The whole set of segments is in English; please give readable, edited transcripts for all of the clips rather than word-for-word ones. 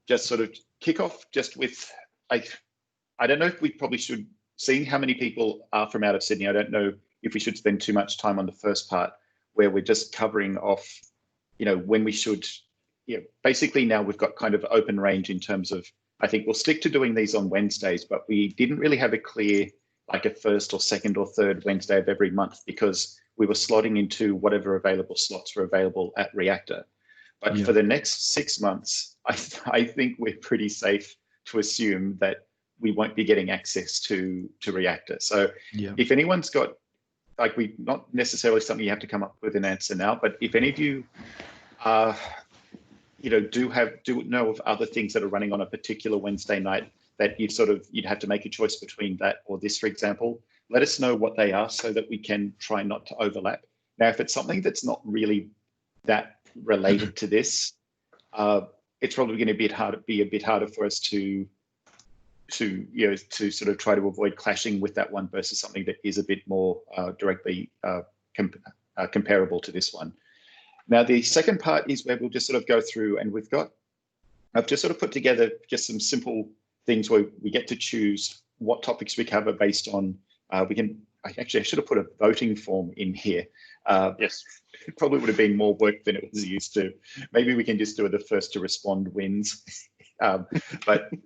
just sort of kick off just with, I don't know if we probably should, seeing how many people are from out of Sydney, I don't know if we should spend too much time on the first part where we're just covering off, when we should, basically now we've got kind of open range in terms of, I think we'll stick to doing these on Wednesdays, but we didn't really have a clear, like a first or second or third Wednesday of every month because we were slotting into whatever available slots were available at Reactor. But for the next 6 months, I think we're pretty safe to assume that we won't be getting access to Reactor. So if anyone's got, like, not necessarily something you have to come up with an answer now, but if any of you do know of other things that are running on a particular Wednesday night that you'd have to make a choice between that or this, for example, let us know what they are so that we can try not to overlap. Now, if it's something that's not really that related to this, it's probably going to be a bit harder for us to sort of try to avoid clashing with that one versus something that is a bit more directly comparable to this one. Now, the second part is where we'll just sort of go through, and I've just sort of put together just some simple things where we get to choose what topics we cover based on, I should have put a voting form in here. Yes. It probably would have been more work than it was used to. Maybe we can just do it, the first to respond wins.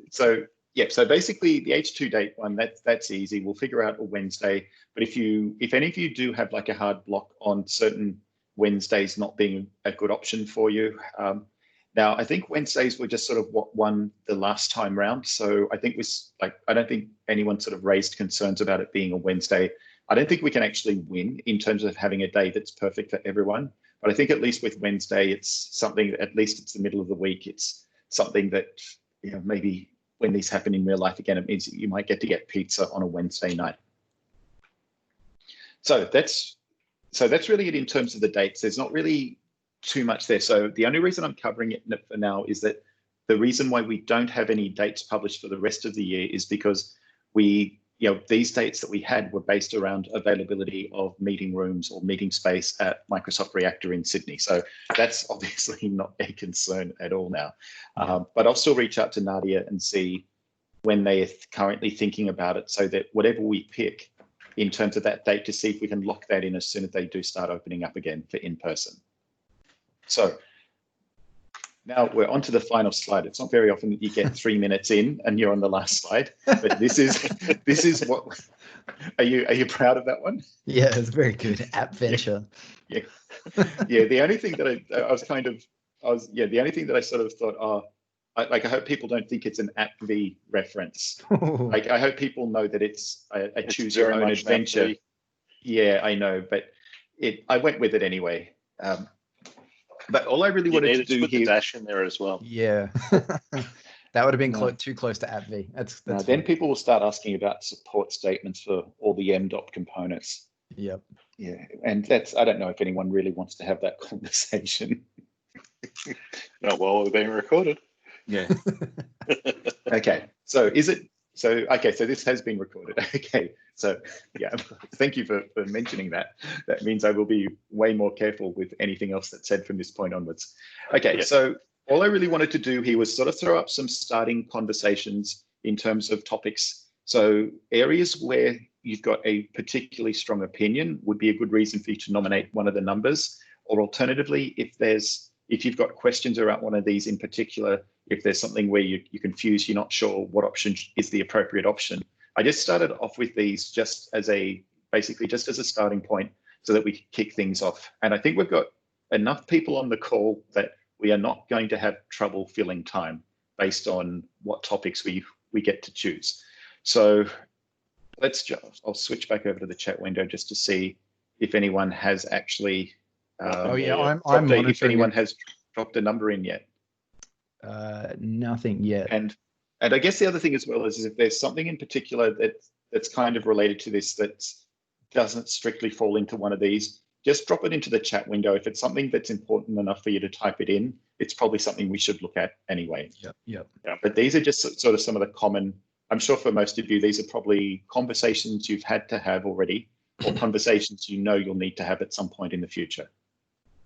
So basically the H2 date one, that's easy. We'll figure out a Wednesday. But if any of you do have like a hard block on certain Wednesdays not being a good option for you, now I think Wednesdays were just sort of what won the last time round. So I think I don't think anyone sort of raised concerns about it being a Wednesday. I don't think we can actually win in terms of having a day that's perfect for everyone. But I think at least with Wednesday, it's something, at least it's the middle of the week. It's something that, maybe when these happen in real life again, it means that you might get to get pizza on a Wednesday night. So that's really it in terms of the dates. There's not really too much there. So the only reason I'm covering it for now is that the reason why we don't have any dates published for the rest of the year is because these dates that we had were based around availability of meeting rooms or meeting space at Microsoft Reactor in Sydney. So that's obviously not a concern at all now. But I'll still reach out to Nadia and see when they are currently thinking about it so that whatever we pick in terms of that date, to see if we can lock that in as soon as they do start opening up again for in-person. So now we're on to the final slide. It's not very often that you get 3 minutes in and you're on the last slide, but this is what. Are you proud of that one? Yeah, it's very good. App venture. Yeah. The only thing that the only thing that I sort of thought, I hope people don't think it's an AppV reference. Like, I hope people know that it's a choose your own adventure. Yeah, I know, but I went with it anyway. But all I really wanted to do put here, the dash in there as well. Yeah, that would have been too close to AppV. That's then people will start asking about support statements for all the MDOP components. Yep. Yeah, and I don't know if anyone really wants to have that conversation. Not while we're being recorded. Yeah. Okay. So so this has been recorded. Okay. So yeah, thank you for mentioning that. That means I will be way more careful with anything else that's said from this point onwards. Okay. Yeah. So all I really wanted to do here was sort of throw up some starting conversations in terms of topics. So areas where you've got a particularly strong opinion would be a good reason for you to nominate one of the numbers, or alternatively, if you've got questions around one of these in particular, if there's something where you're confused, you're not sure what option is the appropriate option. I just started off with these just as a starting point so that we can kick things off. And I think we've got enough people on the call that we are not going to have trouble filling time based on what topics we get to choose. So I'll switch back over to the chat window just to see if anyone has actually I'm monitoring if anyone has dropped a number in yet. Nothing yet. And I guess the other thing as well is if there's something in particular that's kind of related to this that doesn't strictly fall into one of these, just drop it into the chat window. If it's something that's important enough for you to type it in, it's probably something we should look at anyway. Yep. But these are just sort of some of the common, I'm sure for most of you, these are probably conversations you've had to have already, or conversations you'll need to have at some point in the future.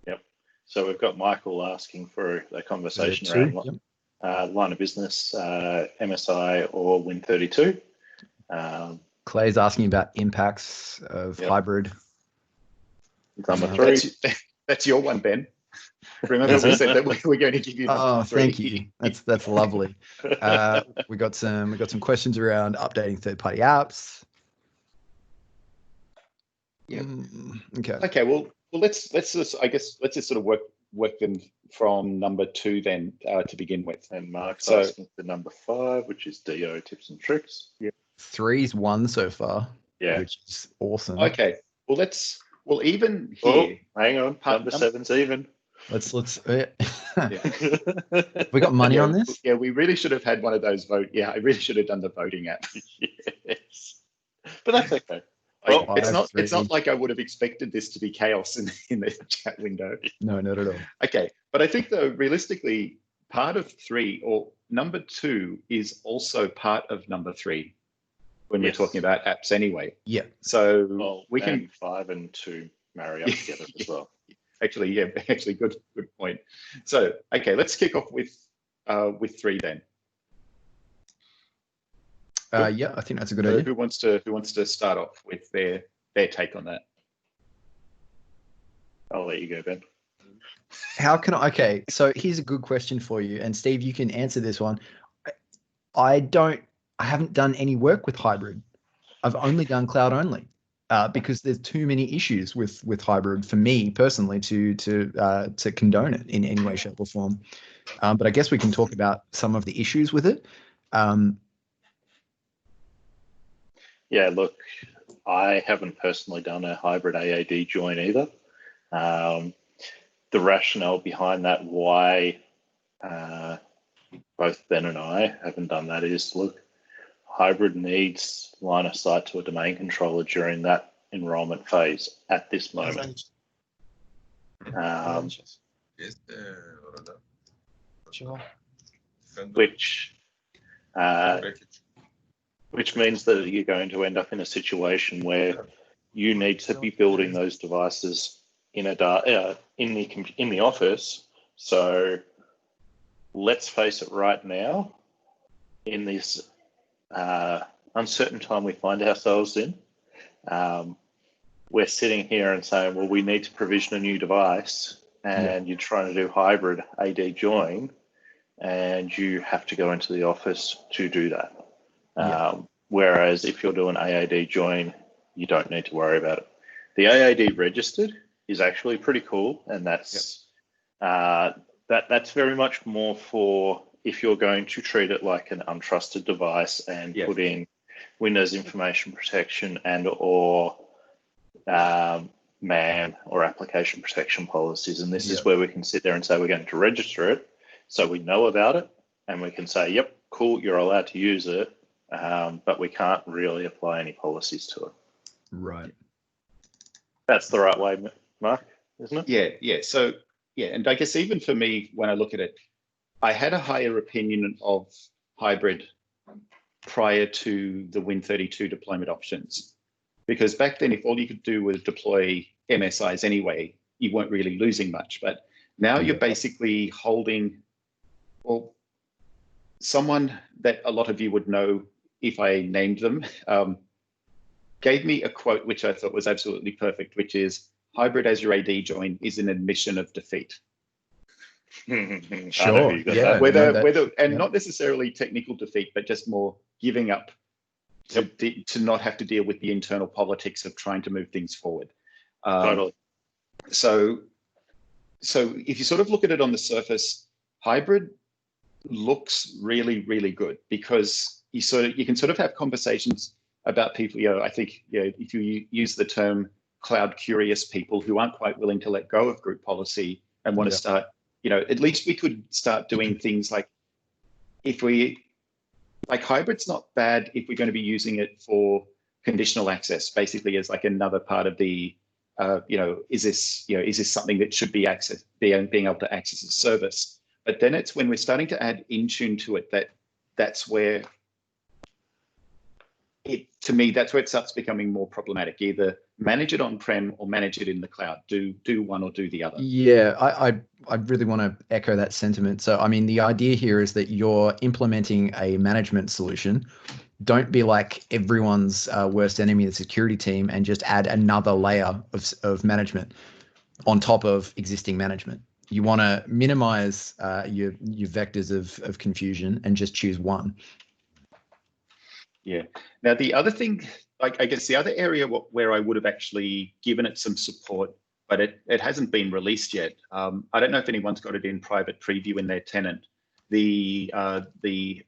Yep. So we've got Michael asking for a conversation around line of business, MSI or Win32. Clay's asking about impacts of Yep. hybrid. Number 3. That's your one, Ben. Remember we said that we're going to give you number Oh, 3. thank you. That's lovely. We got some questions around updating third-party apps. Yeah. Okay. Okay. Well, let's just sort of work them from number 2 then to begin with. And Mark's So- asking for number 5, which is DO tips and tricks. 3's 1 so far, Yeah. which is awesome. Okay. Well, even Oh, here, hang on. Number 7's even. Let's yeah. we got money Yeah, on this. Yeah, we really should have had one of those vote. Yeah, I really should have done the voting app. Yes. But that's okay. Like, Well, it's not like I would have expected this to be chaos in the chat window. No, not at all. Okay, but I think though realistically, part of 3 or number 2 is also part of number 3 when Yes. we're talking about apps anyway. Yeah. So well, we can and 5 and 2 marry up together as well. actually, good point. So okay, let's kick off with 3 then. Yeah, I think that's a good So idea. who wants to start off with their take on that? I'll let you go, Ben. How can I? Okay, so here's a good question for you, and Steve, you can answer this one. I haven't done any work with hybrid. I've only done cloud only because there's too many issues with hybrid for me personally to condone it in any way, shape, or form. But I guess we can talk about some of the issues with it. Yeah, look, I haven't personally done a hybrid AAD join either. The rationale behind that, why both Ben and I haven't done that is, look, hybrid needs line of sight to a domain controller during that enrollment phase at this moment. Which means that you're going to end up in a situation where you need to be building those devices in the office. So let's face it, right now, in this uncertain time we find ourselves in, we're sitting here and saying, well, we need to provision a new device, and you're trying to do hybrid AD join, and you have to go into the office to do that. Whereas if you're doing AAD join, you don't need to worry about it. The AAD registered is actually pretty cool, and that's that's very much more for if you're going to treat it like an untrusted device and put in Windows information protection and or MAN or application protection policies. And this is where we can sit there and say we're going to register it, so we know about it, and we can say, yep, cool, you're allowed to use it, but we can't really apply any policies to it. Right. That's the right way, Mark, isn't it? Yeah. So and I guess even for me, when I look at it, I had a higher opinion of hybrid prior to the Win32 deployment options, because back then, if all you could do was deploy MSIs anyway, you weren't really losing much. But now you're basically holding, well, someone that a lot of you would know if I named them, gave me a quote which I thought was absolutely perfect, which is, hybrid as your AD join is an admission of defeat. Sure. Yeah. Not necessarily technical defeat, but just more giving up to not have to deal with the internal politics of trying to move things forward. Totally. So if you sort of look at it on the surface, hybrid looks really, really good, because you can sort of have conversations about people. I think if you use the term cloud curious people who aren't quite willing to let go of group policy and want to start, at least we could start doing things like, hybrid's not bad if we're going to be using it for conditional access, basically as like another part of the, is this something that should be being able to access a service? But then it's when we're starting to add Intune to it that's where it starts becoming more problematic. Either manage it on-prem or manage it in the cloud. Do one or do the other. Yeah, I really want to echo that sentiment. So, I mean, the idea here is that you're implementing a management solution. Don't be like everyone's worst enemy, the security team, and just add another layer of management on top of existing management. You want to minimize your vectors of confusion and just choose one. Yeah. Now, the other thing, like, I guess the other area where I would have actually given it some support, but it hasn't been released yet. I don't know if anyone's got it in private preview in their tenant. The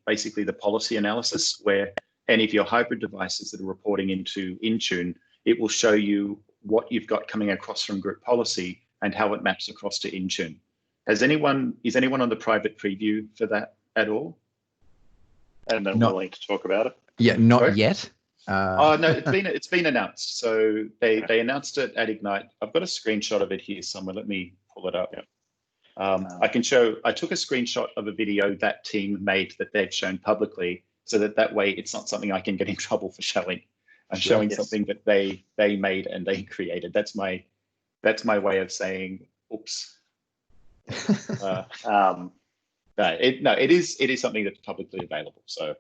basically the policy analysis, where any of your hybrid devices that are reporting into Intune, it will show you what you've got coming across from group policy and how it maps across to Intune. Is anyone on the private preview for that at all? And then willing to talk about it? Yeah, not yet. Oh no, it's been announced. So they announced it at Ignite. I've got a screenshot of it here somewhere. Let me pull it up. I can show. I took a screenshot of a video that team made that they've shown publicly, so that way it's not something I can get in trouble for showing. I'm showing something that they made and they created. That's my way of saying, oops. It is something that's publicly available. So.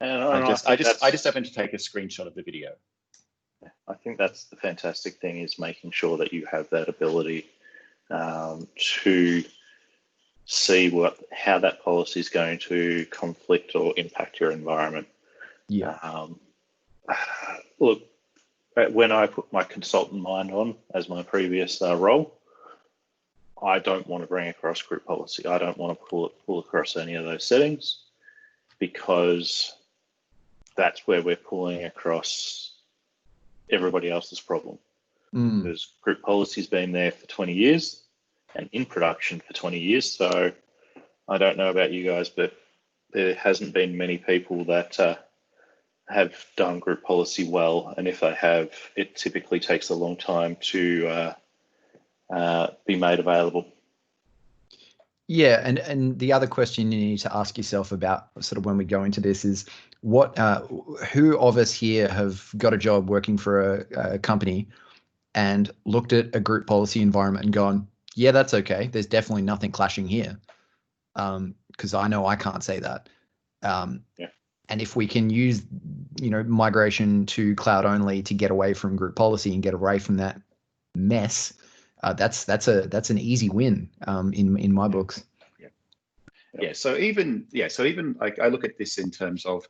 I just happen to take a screenshot of the video. I think that's the fantastic thing, is making sure that you have that ability to see how that policy is going to conflict or impact your environment. Yeah. Look, when I put my consultant mind on as my previous role, I don't want to bring across group policy. I don't want to pull across any of those settings, because that's where we're pulling across everybody else's problem. Because group policy's been there for 20 years and in production for 20 years. So I don't know about you guys, but there hasn't been many people that have done group policy well. And if they have, it typically takes a long time to be made available. Yeah, and the other question you need to ask yourself about sort of when we go into this is who of us here have got a job working for a company and looked at a group policy environment and gone, yeah, that's okay. There's definitely nothing clashing here, because I know I can't say that. And if we can use, migration to cloud only to get away from group policy and get away from that mess, that's an easy win in my books. So even like, I look at this in terms of,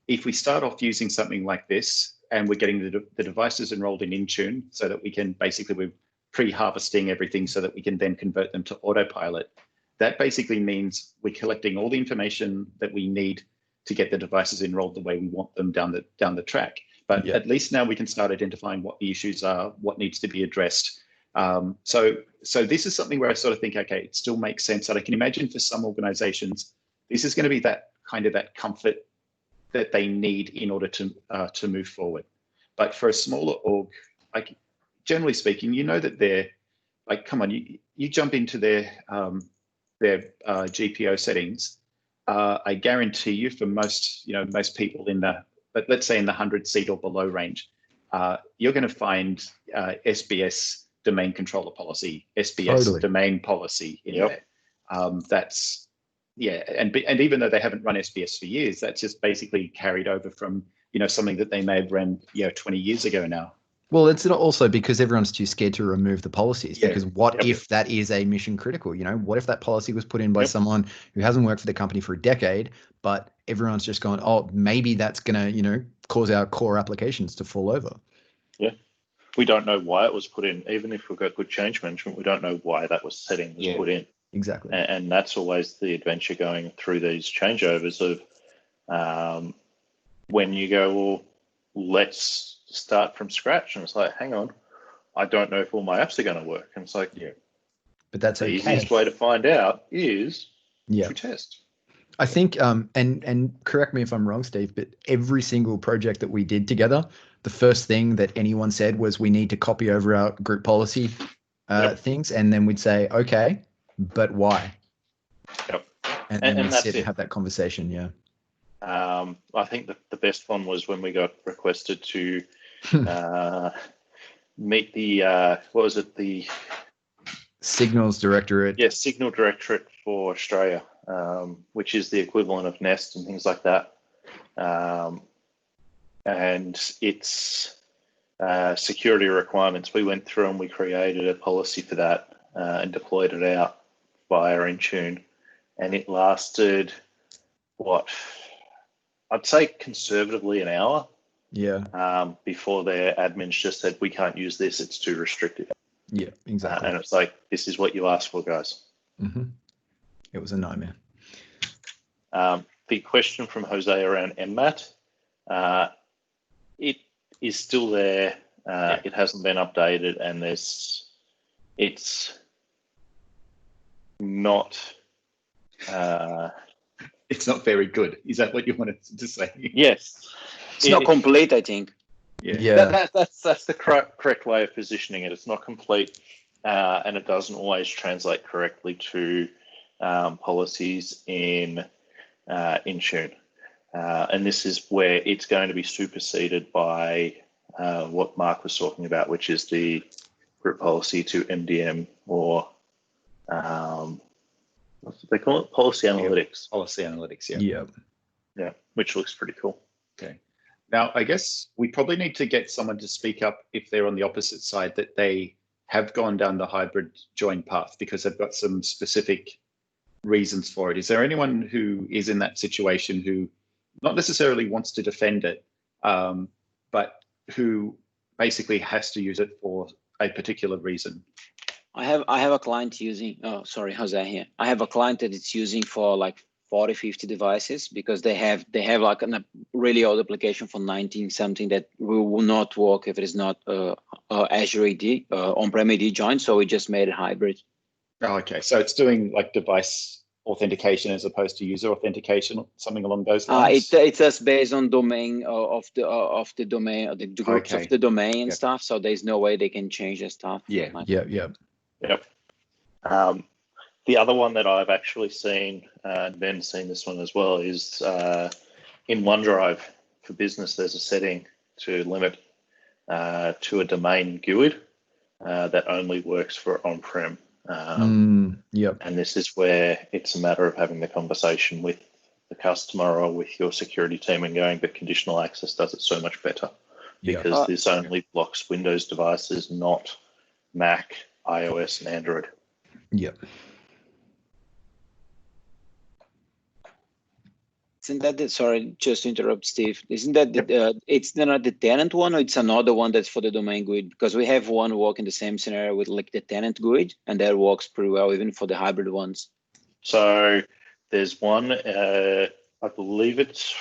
if we start off using something like this and we're getting the devices enrolled in Intune, so that we can we're pre-harvesting everything so that we can then convert them to autopilot. That basically means we're collecting all the information that we need to get the devices enrolled the way we want them down the track. But at least now we can start identifying what the issues are, what needs to be addressed. So this is something where I sort of think, okay, it still makes sense. That I can imagine for some organizations, this is going to be that comfort that they need in order to move forward. But for a smaller org, like, generally speaking, that they're like, come on, you jump into their GPO settings. I guarantee you, for most people but let's say in the 100-seat or below range, you're going to find SBS domain controller policy, SBS domain policy in there. That's and even though they haven't run SBS for years, that's just basically carried over from something that they may have run 20 years ago now. Well, it's also because everyone's too scared to remove the policies. Because what if that is a mission critical? What if that policy was put in by someone who hasn't worked for the company for a decade, but everyone's just gone, oh, maybe that's going to cause our core applications to fall over. Yeah. We don't know why it was put in. Even if we've got good change management, we don't know why that setting was put in. Exactly. And that's always the adventure going through these changeovers of when you go, well, let's start from scratch. And it's like, hang on, I don't know if all my apps are going to work. And it's like, but that's the easiest way to find out is to test. I think, and correct me if I'm wrong, Steve, but every single project that we did together, the first thing that anyone said was, we need to copy over our group policy things. And then we'd say, okay, but why? And we'd sit and have that conversation. I think the best one was when we got requested to meet the what was it, the Signals Directorate. Signal Directorate for Australia, which is the equivalent of Nest and things like that. And it's security requirements. We went through and we created a policy for that and deployed it out via Intune, and it lasted I'd say conservatively an hour. Yeah. Before their admins just said, we can't use this, it's too restrictive. Yeah, exactly. And it's like, this is what you asked for, guys. Mm-hmm. It was a nightmare. The question from Jose around MMAT, it is still there. It hasn't been updated, and it's not. It's not very good. Is that what you wanted to say? Yes. It's not complete, I think. Yeah. That's the correct way of positioning it. It's not complete, and it doesn't always translate correctly to policies in Intune. And this is where it's going to be superseded by what Mark was talking about, which is the group policy to MDM, or what do they call it? Policy analytics. Policy analytics, Yeah, which looks pretty cool. Okay. Now, I guess we probably need to get someone to speak up if they're on the opposite side, that they have gone down the hybrid join path because they've got some specific reasons for it. Is there anyone who is in that situation who not necessarily wants to defend it, but who basically has to use it for a particular reason? I have a client using, Jose here. I have a client that it's using for like 40, 50 devices because they have like a really old application for 19 something that will not work if it is not Azure AD, on-prem AD joined. So we just made it hybrid. Oh, okay. So it's doing like device authentication as opposed to user authentication, something along those lines? It's just based on domain of the domain, the groups of the domain and stuff. So there's no way they can change the stuff. Yeah. Like, Yep. The other one that I've actually seen, and Ben's seen this one as well, is in OneDrive for Business, there's a setting to limit to a domain GUID that only works for on-prem. And this is where it's a matter of having the conversation with the customer or with your security team and going, but conditional access does it so much better because this only blocks Windows devices, not Mac, iOS, and Android. Yep. Isn't that sorry, just to interrupt, Steve. Isn't that it's not the tenant one, or it's another one that's for the domain GUID? Because we have one work in the same scenario with like the tenant GUID, and that works pretty well even for the hybrid ones. So there's one, I believe it's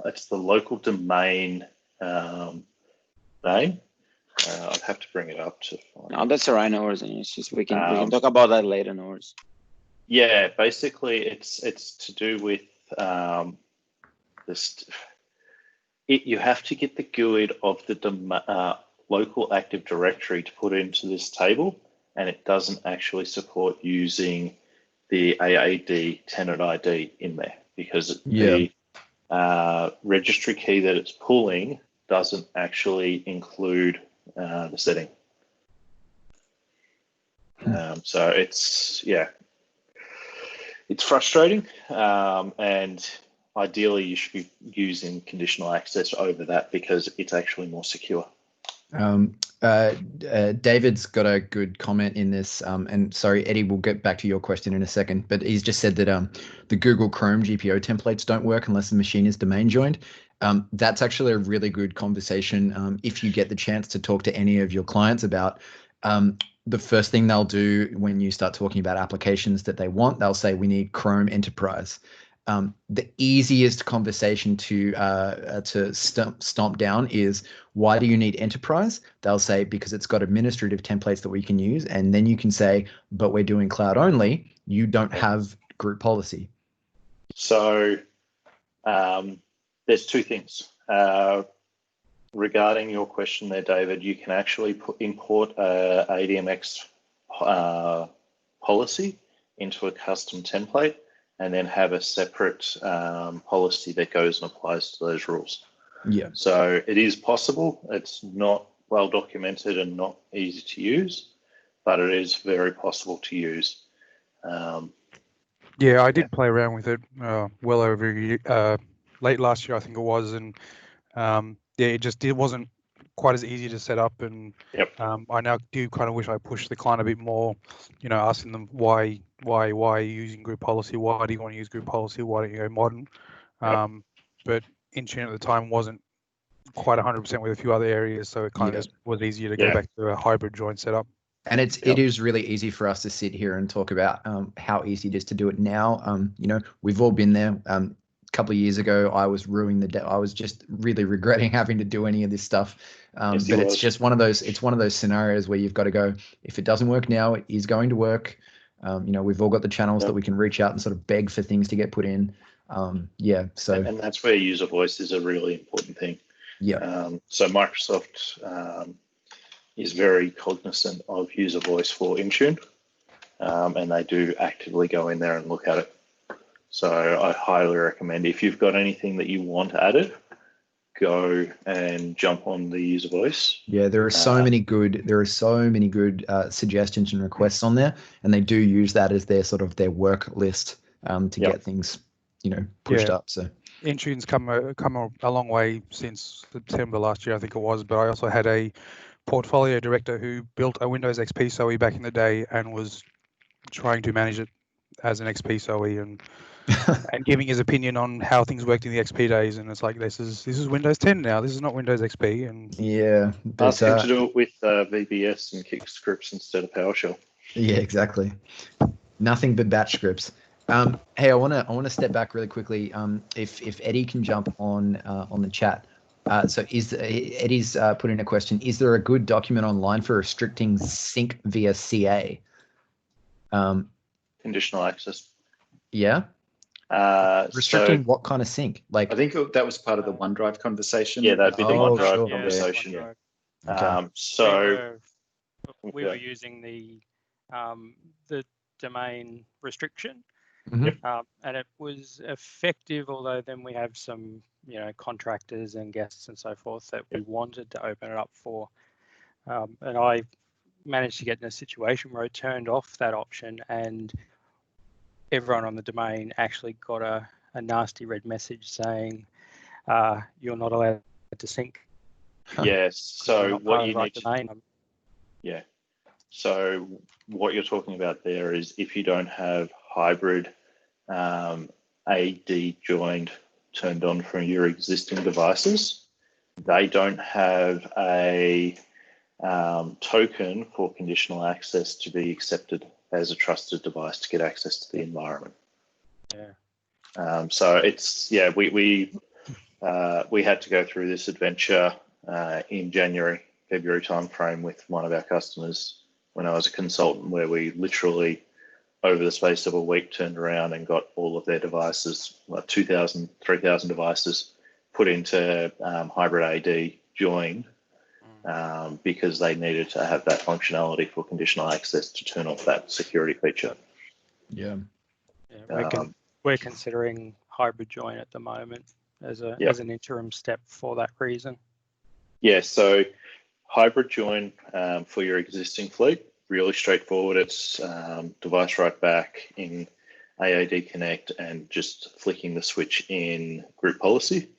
the local domain name. I'd have to bring it up to find. No, that's all right, no worries. It's just we can talk about that later, no worries. Yeah, basically it's to do with you have to get the GUID of the local Active Directory to put into this table, and it doesn't actually support using the AAD tenant ID in there because the registry key that it's pulling doesn't actually include the setting. So it's frustrating, and ideally you should be using conditional access over that because it's actually more secure. David's got a good comment in this, and sorry, Eddie, we'll get back to your question in a second, but he's just said that the Google Chrome GPO templates don't work unless the machine is domain joined. That's actually a really good conversation if you get the chance to talk to any of your clients about the first thing they'll do when you start talking about applications that they want, they'll say, we need Chrome Enterprise. The easiest conversation to stomp down is, why do you need Enterprise? They'll say, because it's got administrative templates that we can use. And then you can say, but we're doing cloud only. You don't have group policy. So there's two things. Regarding your question there, David, you can actually import a ADMX policy into a custom template and then have a separate policy that goes and applies to those rules. Yeah. So it is possible. It's not well documented and not easy to use, but it is very possible to use. Yeah, I did play around with it well over a year, late last year, I think it was, and it wasn't quite as easy to set up. And I now do kind of wish I pushed the client a bit more, asking them why are you using group policy? Why do you want to use group policy? Why don't you go modern? But Intune at the time wasn't quite 100% with a few other areas, so it kind of just was easier to go back to a hybrid join setup. And it is really easy for us to sit here and talk about how easy it is to do it now. We've all been there. A couple of years ago, I was I was just really regretting having to do any of this stuff. But it's just one of those scenarios where you've got to go, if it doesn't work now, it is going to work. We've all got the channels that we can reach out and sort of beg for things to get put in. And that's where user voice is a really important thing. So Microsoft is very cognizant of user voice for Intune, and they do actively go in there and look at it. So I highly recommend, if you've got anything that you want added, go and jump on the user voice. Yeah, there are so many good suggestions and requests on there, and they do use that as their sort of their work list to get things pushed up. So Intune's come a long way since September last year, I think it was. But I also had a portfolio director who built a Windows XP SOE back in the day and was trying to manage it as an XP SOE and giving his opinion on how things worked in the XP days. And it's like, this is Windows 10 now. This is not Windows XP. And ask him to do it with VBS and kick scripts instead of PowerShell. Yeah, exactly. Nothing but batch scripts. Hey, I want to step back really quickly. If Eddie can jump on the chat. So Eddie's put in a question: is there a good document online for restricting sync via CA? Conditional access. Yeah. Restricting what kind of sync? Like, I think that was part of the OneDrive conversation. Yeah, that'd be the OneDrive sure. conversation. Okay. So we were using the domain restriction. And it was effective, although then we have some contractors and guests and so forth that we wanted to open it up for, and I managed to get in a situation where I turned off that option, and everyone on the domain actually got a nasty red message saying you're not allowed to sync. Yes. So what you need to So what you're talking about there is, if you don't have hybrid AD joined turned on from your existing devices, they don't have a token for conditional access to be accepted as a trusted device to get access to the environment. So it's we had to go through this adventure in February timeframe with one of our customers when I was a consultant, where we literally, over the space of a week, turned around and got all of their devices, 2,000, 3,000 devices, put into hybrid AD joined, because they needed to have that functionality for conditional access to turn off that security feature. We're considering hybrid join at the moment as an interim step for that reason. So hybrid join for your existing fleet, really straightforward. It's device right back in AAD Connect and just flicking the switch in group policy.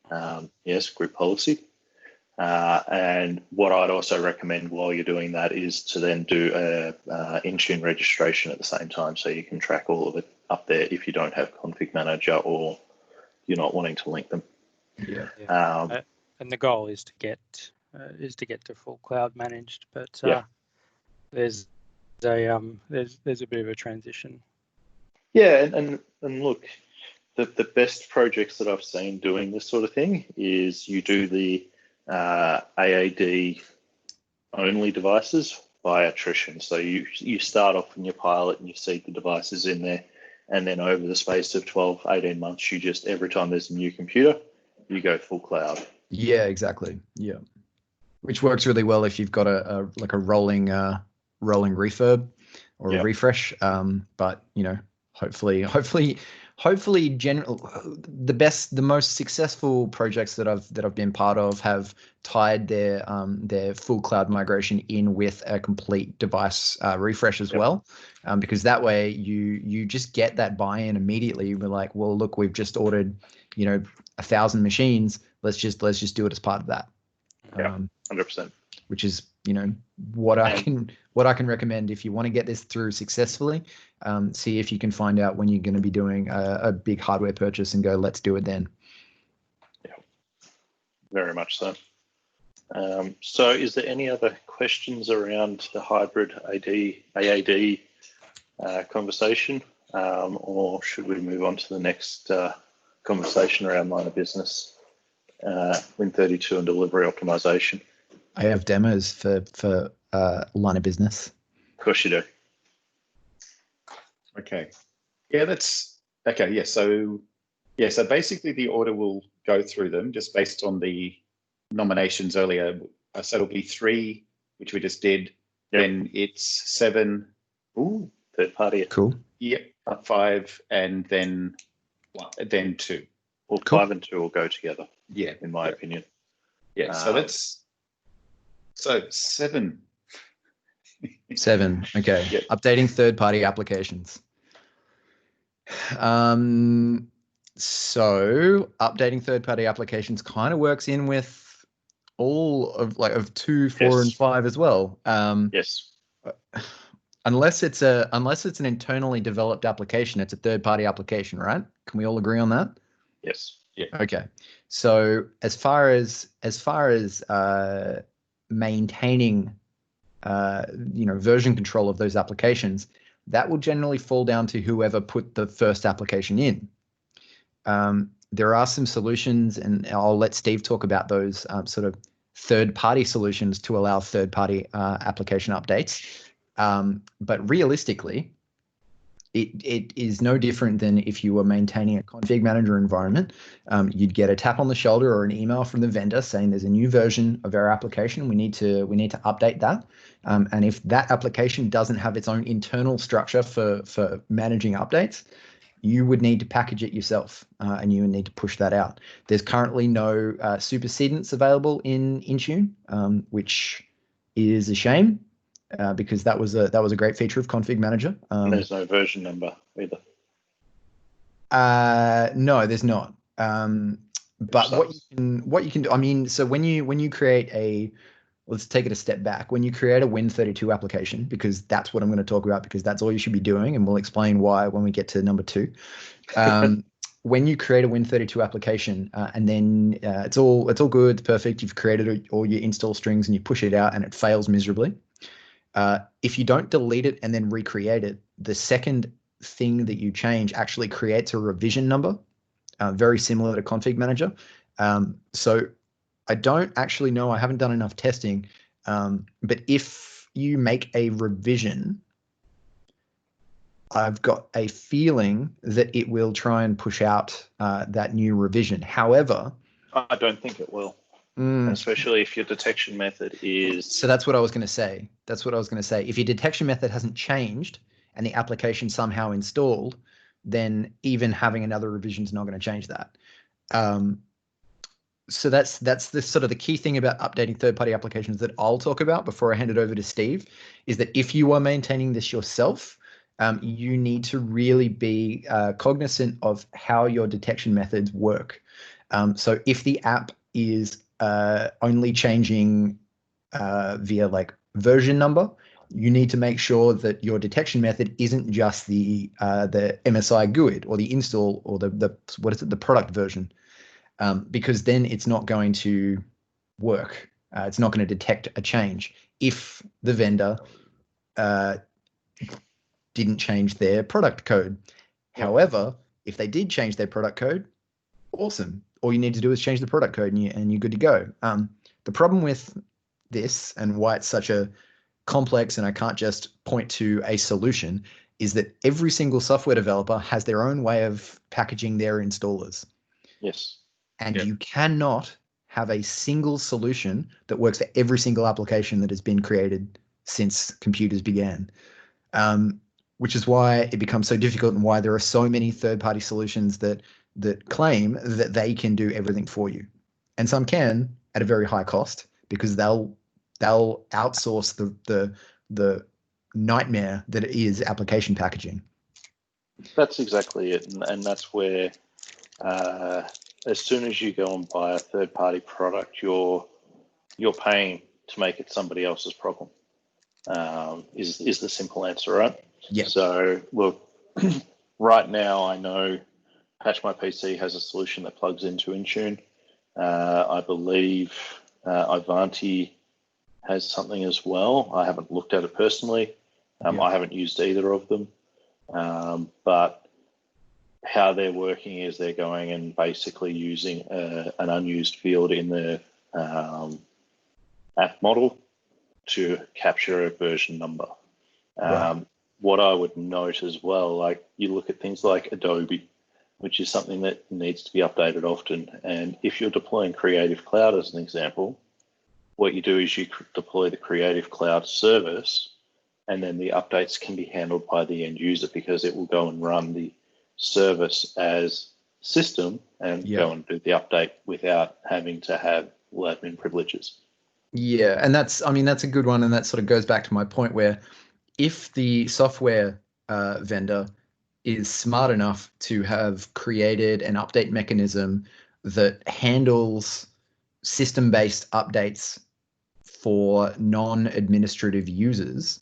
Group policy. And what I'd also recommend while you're doing that is to then do a Intune registration at the same time, so you can track all of it up there if you don't have Config Manager or you're not wanting to link them. And the goal is to get to full cloud managed, but there's a bit of a transition. And look, the best projects that I've seen doing this sort of thing is you do the AAD only devices by attrition. So you start off in your pilot and you see the devices in there, and then over the space of 12, 18 months, you just, every time there's a new computer, you go full cloud. Yeah, exactly. Yeah. Which works really well if you've got a rolling refurb or a refresh. But hopefully, the most successful projects that I've been part of have tied their full cloud migration in with a complete device refresh as well, because that way you just get that buy-in immediately. We're like, well, look, we've just ordered 1,000 machines. Let's just do it as part of that. Yeah, 100%. Which is what I can recommend if you want to get this through successfully. See if you can find out when you're going to be doing a big hardware purchase and go, let's do it then. Yeah, very much so. So is there any other questions around the hybrid AAD conversation, or should we move on to the next conversation around line of business, Win32 and delivery optimization? I have demos for line of business. Of course you do. Okay. Yeah, that's okay. Yeah. So basically the order will go through them just based on the nominations earlier. So it'll be 3, which we just did. Yep. Then it's 7. Ooh, third party. Cool. Yep. 5, and then 2. Well, Cool. 5 and 2 will go together. Yeah. In my opinion. Yeah. So 7. 7. Okay. Yep. Updating third-party applications. So updating third-party applications kind of works in with all of 2, 4, and 5 as well. Yes. Unless it's an internally developed application, it's a third-party application, right? Can we all agree on that? Yes. Yeah. Okay. So as far as maintaining version control of those applications, that will generally fall down to whoever put the first application in. There are some solutions, and I'll let Steve talk about those sort of third-party solutions to allow third-party application updates. But realistically, it is no different than if you were maintaining a config manager environment. You'd get a tap on the shoulder or an email from the vendor saying there's a new version of our application. We need to update that. And if that application doesn't have its own internal structure for managing updates, you would need to package it yourself, and you would need to push that out. There's currently no supersedence available in Intune, which is a shame. Because that was a great feature of Config Manager. There's no version number either. No, there's not. But what you can do, I mean, so when you create let's take it a step back. When you create a Win32 application, because that's what I'm going to talk about, because that's all you should be doing, and we'll explain why when we get to number 2. When you create a Win32 application, and then it's all good, it's perfect. You've created all your install strings and you push it out, and it fails miserably. If you don't delete it and then recreate it, the second thing that you change actually creates a revision number, very similar to Config Manager. So I don't actually know, I haven't done enough testing, but if you make a revision, I've got a feeling that it will try and push out that new revision. However, I don't think it will. Especially if your detection method is... So that's what I was going to say. If your detection method hasn't changed and the application somehow installed, then even having another revision is not going to change that. So that's the sort of the key thing about updating third-party applications that I'll talk about before I hand it over to Steve, is that if you are maintaining this yourself, you need to really be cognizant of how your detection methods work. So if the app is only changing via like version number, you need to make sure that your detection method isn't just the MSI GUID or the install or the product version, because then it's not going to work. It's not going to detect a change if the vendor didn't change their product code. However, if they did change their product code, awesome. All you need to do is change the product code and you're good to go. The problem with this, and why it's such a complex and I can't just point to a solution, is that every single software developer has their own way of packaging their installers. Yes. And you cannot have a single solution that works for every single application that has been created since computers began. which is why it becomes so difficult and why there are so many third-party solutions that claim that they can do everything for you. And some can at a very high cost because they'll outsource the nightmare that it is application packaging. That's exactly it, and that's where as soon as you go and buy a third-party product, you're paying to make it somebody else's problem. Is the simple answer, right? Yeah. So look, right now I know Patch My PC has a solution that plugs into Intune. I believe Ivanti has something as well. I haven't looked at it personally. I haven't used either of them. But how they're working is they're going and basically using an unused field in the app model to capture a version number. Right. What I would note as well, like you look at things like Adobe, which is something that needs to be updated often. And if you're deploying Creative Cloud as an example, what you do is you deploy the Creative Cloud service, and then the updates can be handled by the end user because it will go and run the service as system and go and do the update without having to have admin privileges. Yeah, and that's a good one, and that sort of goes back to my point where if the software vendor is smart enough to have created an update mechanism that handles system-based updates for non-administrative users,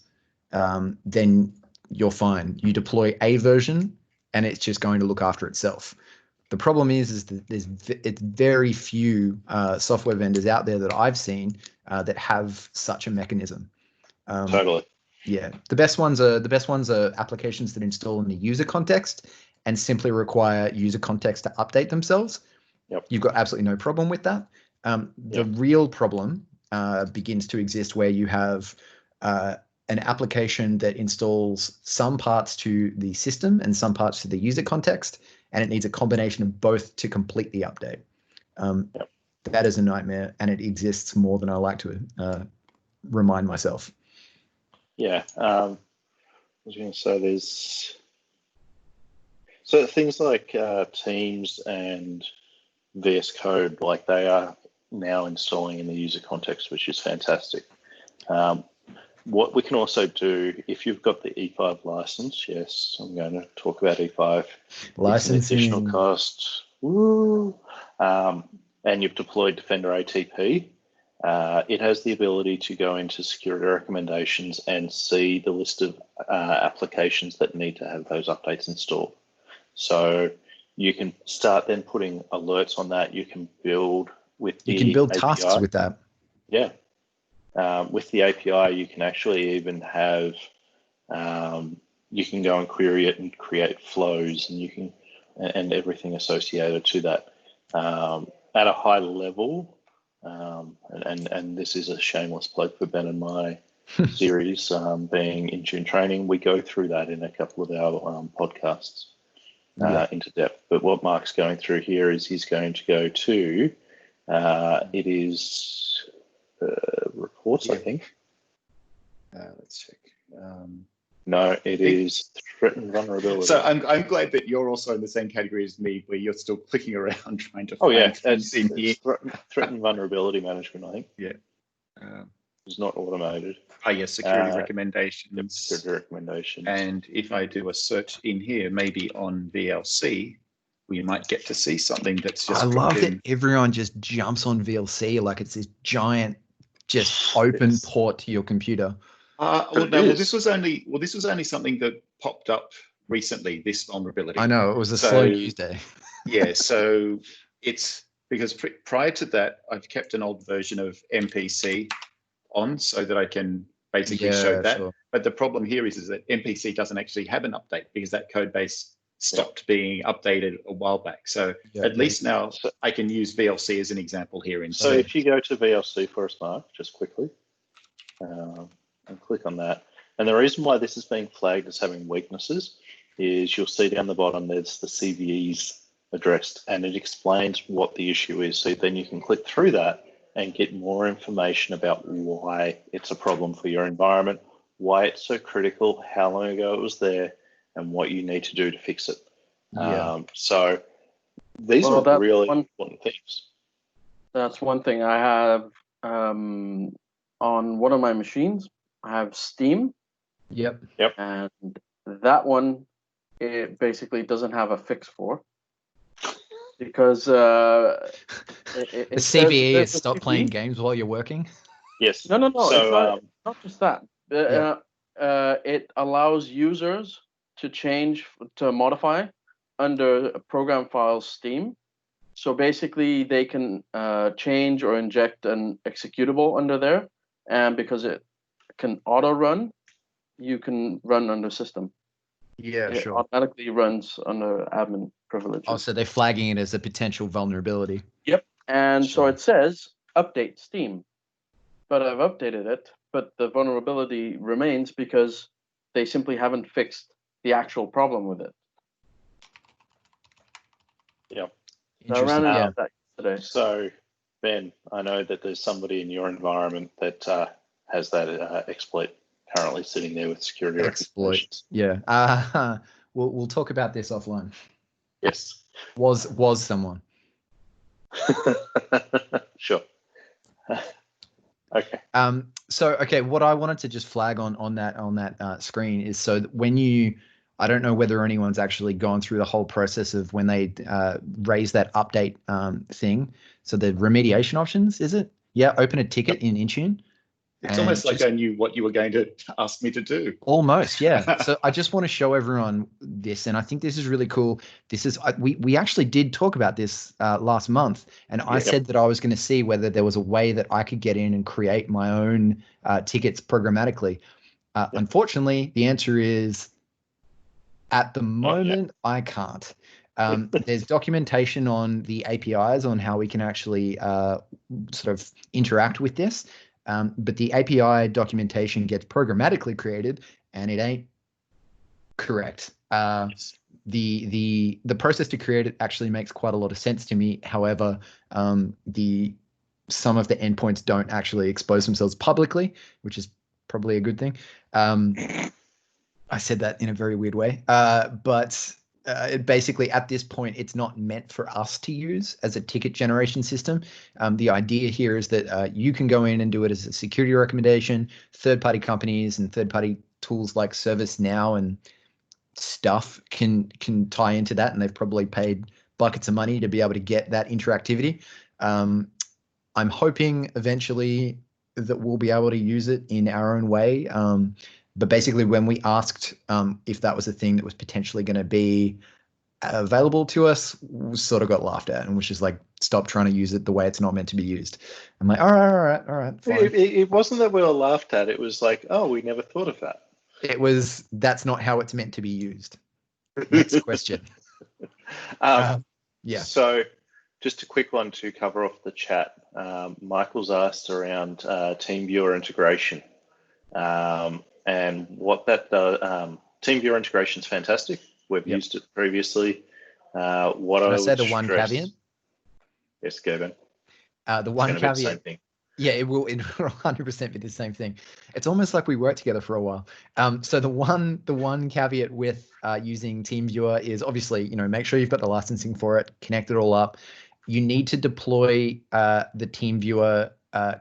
then you're fine. You deploy a version and it's just going to look after itself. The problem is that it's very few software vendors out there that I've seen that have such a mechanism. Totally. Yeah, the best ones are applications that install in the user context and simply require user context to update themselves. Yep. You've got absolutely no problem with that. The real problem begins to exist where you have an application that installs some parts to the system and some parts to the user context, and it needs a combination of both to complete the update. That is a nightmare, and it exists more than I like to remind myself. Yeah, I was going to say there's things like Teams and VS Code, like they are now installing in the user context, which is fantastic. What we can also do, if you've got the E5 license, yes, I'm going to talk about E5. Licensing. It's an additional cost. Woo! And you've deployed Defender ATP. It has the ability to go into security recommendations and see the list of applications that need to have those updates installed. So you can start then putting alerts on that. You can build with the API. You can build tasks with that. Yeah. With the API, you can actually even have, you can go and query it and create flows, and you can, and everything associated to that. At a high level, and this is a shameless plug for Ben and my series, being Intune Training, we go through that in a couple of our podcasts into depth. But what Mark's going through here is he's going to go to, it is reports, I think. Let's check. No, it is threatened vulnerability. So I'm glad that you're also in the same category as me, where you're still clicking around trying to find things in here. Threatened vulnerability management, I think. Yeah. It's not automated. Oh, yes, security recommendations. Security recommendations. And if I do a search in here, maybe on VLC, we might get to see something that's just. I love that everyone just jumps on VLC like it's this giant, just open port to your computer. This was only something that popped up recently, this vulnerability. I know, it was a slow news day. Yeah, so it's because prior to that, I've kept an old version of MPC on so that I can basically show that. Sure. But the problem here is that MPC doesn't actually have an update because that code base stopped being updated a while back. So at least now I can use VLC as an example here. So if you go to VLC for us, Mark, just quickly, and click on that. And the reason why this is being flagged as having weaknesses is you'll see down the bottom there's the CVEs addressed, and it explains what the issue is. So then you can click through that and get more information about why it's a problem for your environment, why it's so critical, how long ago it was there, and what you need to do to fix it. Yeah. So these Well, are that's really one- important things. That's one thing I have on one of my machines. I have Steam, Yep. and that one it basically doesn't have a fix for, because The CVE there's is a stop CVE. playing games while you're working. Yes. No, So, it's not just that. It allows users to to modify under program files Steam. So basically, they can change or inject an executable under there, and because it can auto run, you can run under system. Yeah, It automatically runs under admin privileges. Oh, so they're flagging it as a potential vulnerability. Yep. And so Sure. it says update Steam, but I've updated it, but the vulnerability remains because they simply haven't fixed the actual problem with it. yeah. So I ran Interesting. into Yeah. that today. So, Ben, I know that there's somebody in your environment that has that exploit currently sitting there with security Exploit. recommendations. Yeah. We'll talk about this offline. Yes. Was someone. Sure. Okay. So what I wanted to just flag on that screen is so that when you, I don't know whether anyone's actually gone through the whole process of when they raise that update thing. So the remediation options, is it? Yeah, open a ticket in Intune. It's almost like I knew what you were going to ask me to do. Almost, yeah. So I just want to show everyone this, and I think this is really cool. This is we actually did talk about this last month, and I said that I was going to see whether there was a way that I could get in and create my own tickets programmatically. Unfortunately, the answer is at the moment I can't. There's documentation on the APIs on how we can actually sort of interact with this. But the API documentation gets programmatically created, and it ain't correct. The process to create it actually makes quite a lot of sense to me. However, some of the endpoints don't actually expose themselves publicly, which is probably a good thing. I said that in a very weird way, but basically at this point, it's not meant for us to use as a ticket generation system. The idea here is that you can go in and do it as a security recommendation. Third-party companies and third-party tools like ServiceNow and stuff can tie into that, and they've probably paid buckets of money to be able to get that interactivity. I'm hoping eventually that we'll be able to use it in our own way. But basically, when we asked if that was a thing that was potentially going to be available to us, we sort of got laughed at and was just like, stop trying to use it the way it's not meant to be used. I'm like, all right, fine. It wasn't that we were laughed at. It was like, oh, we never thought of that. That's not how it's meant to be used. Next question. Yeah. So just a quick one to cover off the chat. Michael's asked around TeamViewer integration. And what that does, TeamViewer integration is fantastic. We've used it previously. What Can I I say would the one stress, caveat? Yes, Gavin. The one It's gonna be the caveat. same thing. Yeah, it will 100% be the same thing. It's almost like we worked together for a while. So the one caveat with using TeamViewer is obviously, make sure you've got the licensing for it, connect it all up. You need to deploy the TeamViewer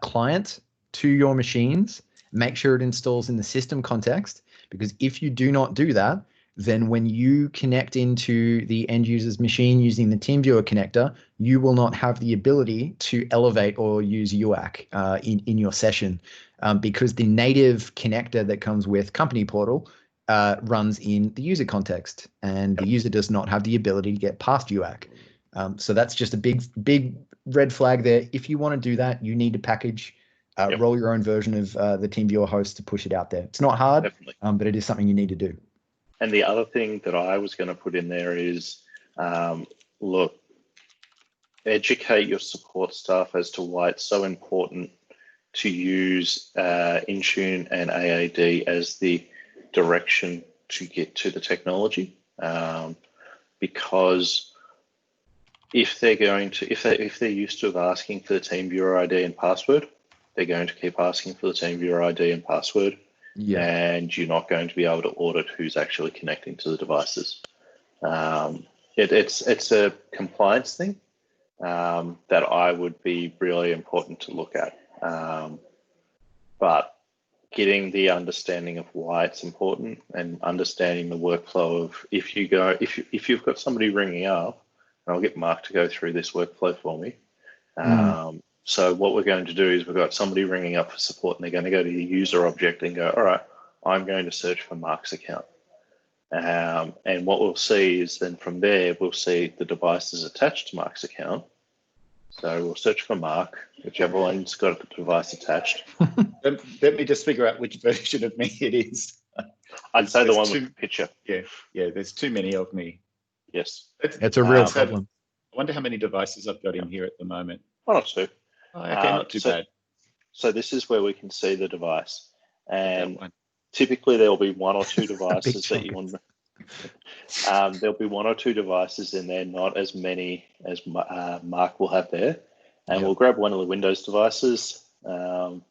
client to your machines. Make sure it installs in the system context, because if you do not do that, then when you connect into the end user's machine using the TeamViewer connector, you will not have the ability to elevate or use UAC in your session, because the native connector that comes with Company Portal runs in the user context, and the user does not have the ability to get past UAC. So that's just a big red flag there. If you want to do that, you need to package, roll your own version of the TeamViewer host to push it out there. It's not hard, but it is something you need to do. And the other thing that I was going to put in there is, look, educate your support staff as to why it's so important to use Intune and AAD as the direction to get to the technology, because if they're used to asking for the TeamViewer ID and password, they're going to keep asking for the TeamViewer ID and password, and you're not going to be able to audit who's actually connecting to the devices. It's a compliance thing that I would be really important to look at. But getting the understanding of why it's important and understanding the workflow of if you've got somebody ringing up, and I'll get Mark to go through this workflow for me. So what we're going to do is we've got somebody ringing up for support, and they're going to go to the user object and go, all right, I'm going to search for Mark's account. And what we'll see is then from there, we'll see the devices attached to Mark's account. So we'll search for Mark, whichever one's got the device attached. Let me just figure out which version of me it is. I'd say the one with the picture. Yeah, there's too many of me. Yes. It's a real problem. I wonder how many devices I've got in here at the moment. One or two. Oh, okay, not too bad. So this is where we can see the device. And typically there'll be one or two devices that you want. There'll be one or two devices in there, not as many as Mark will have there. And we'll grab one of the Windows devices and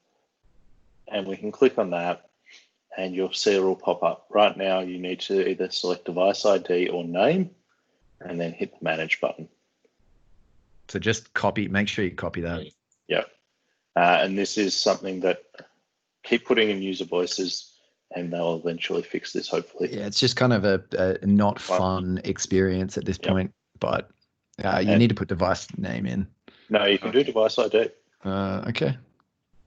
we can click on that and you'll see it all pop up. Right now you need to either select device ID or name and then hit the manage button. So just make sure you copy that. Yeah. And this is something that keep putting in user voices and they'll eventually fix this, hopefully. Yeah, it's just kind of a not fun experience at this point, but you need to put device name in. No, you can do device ID. Okay.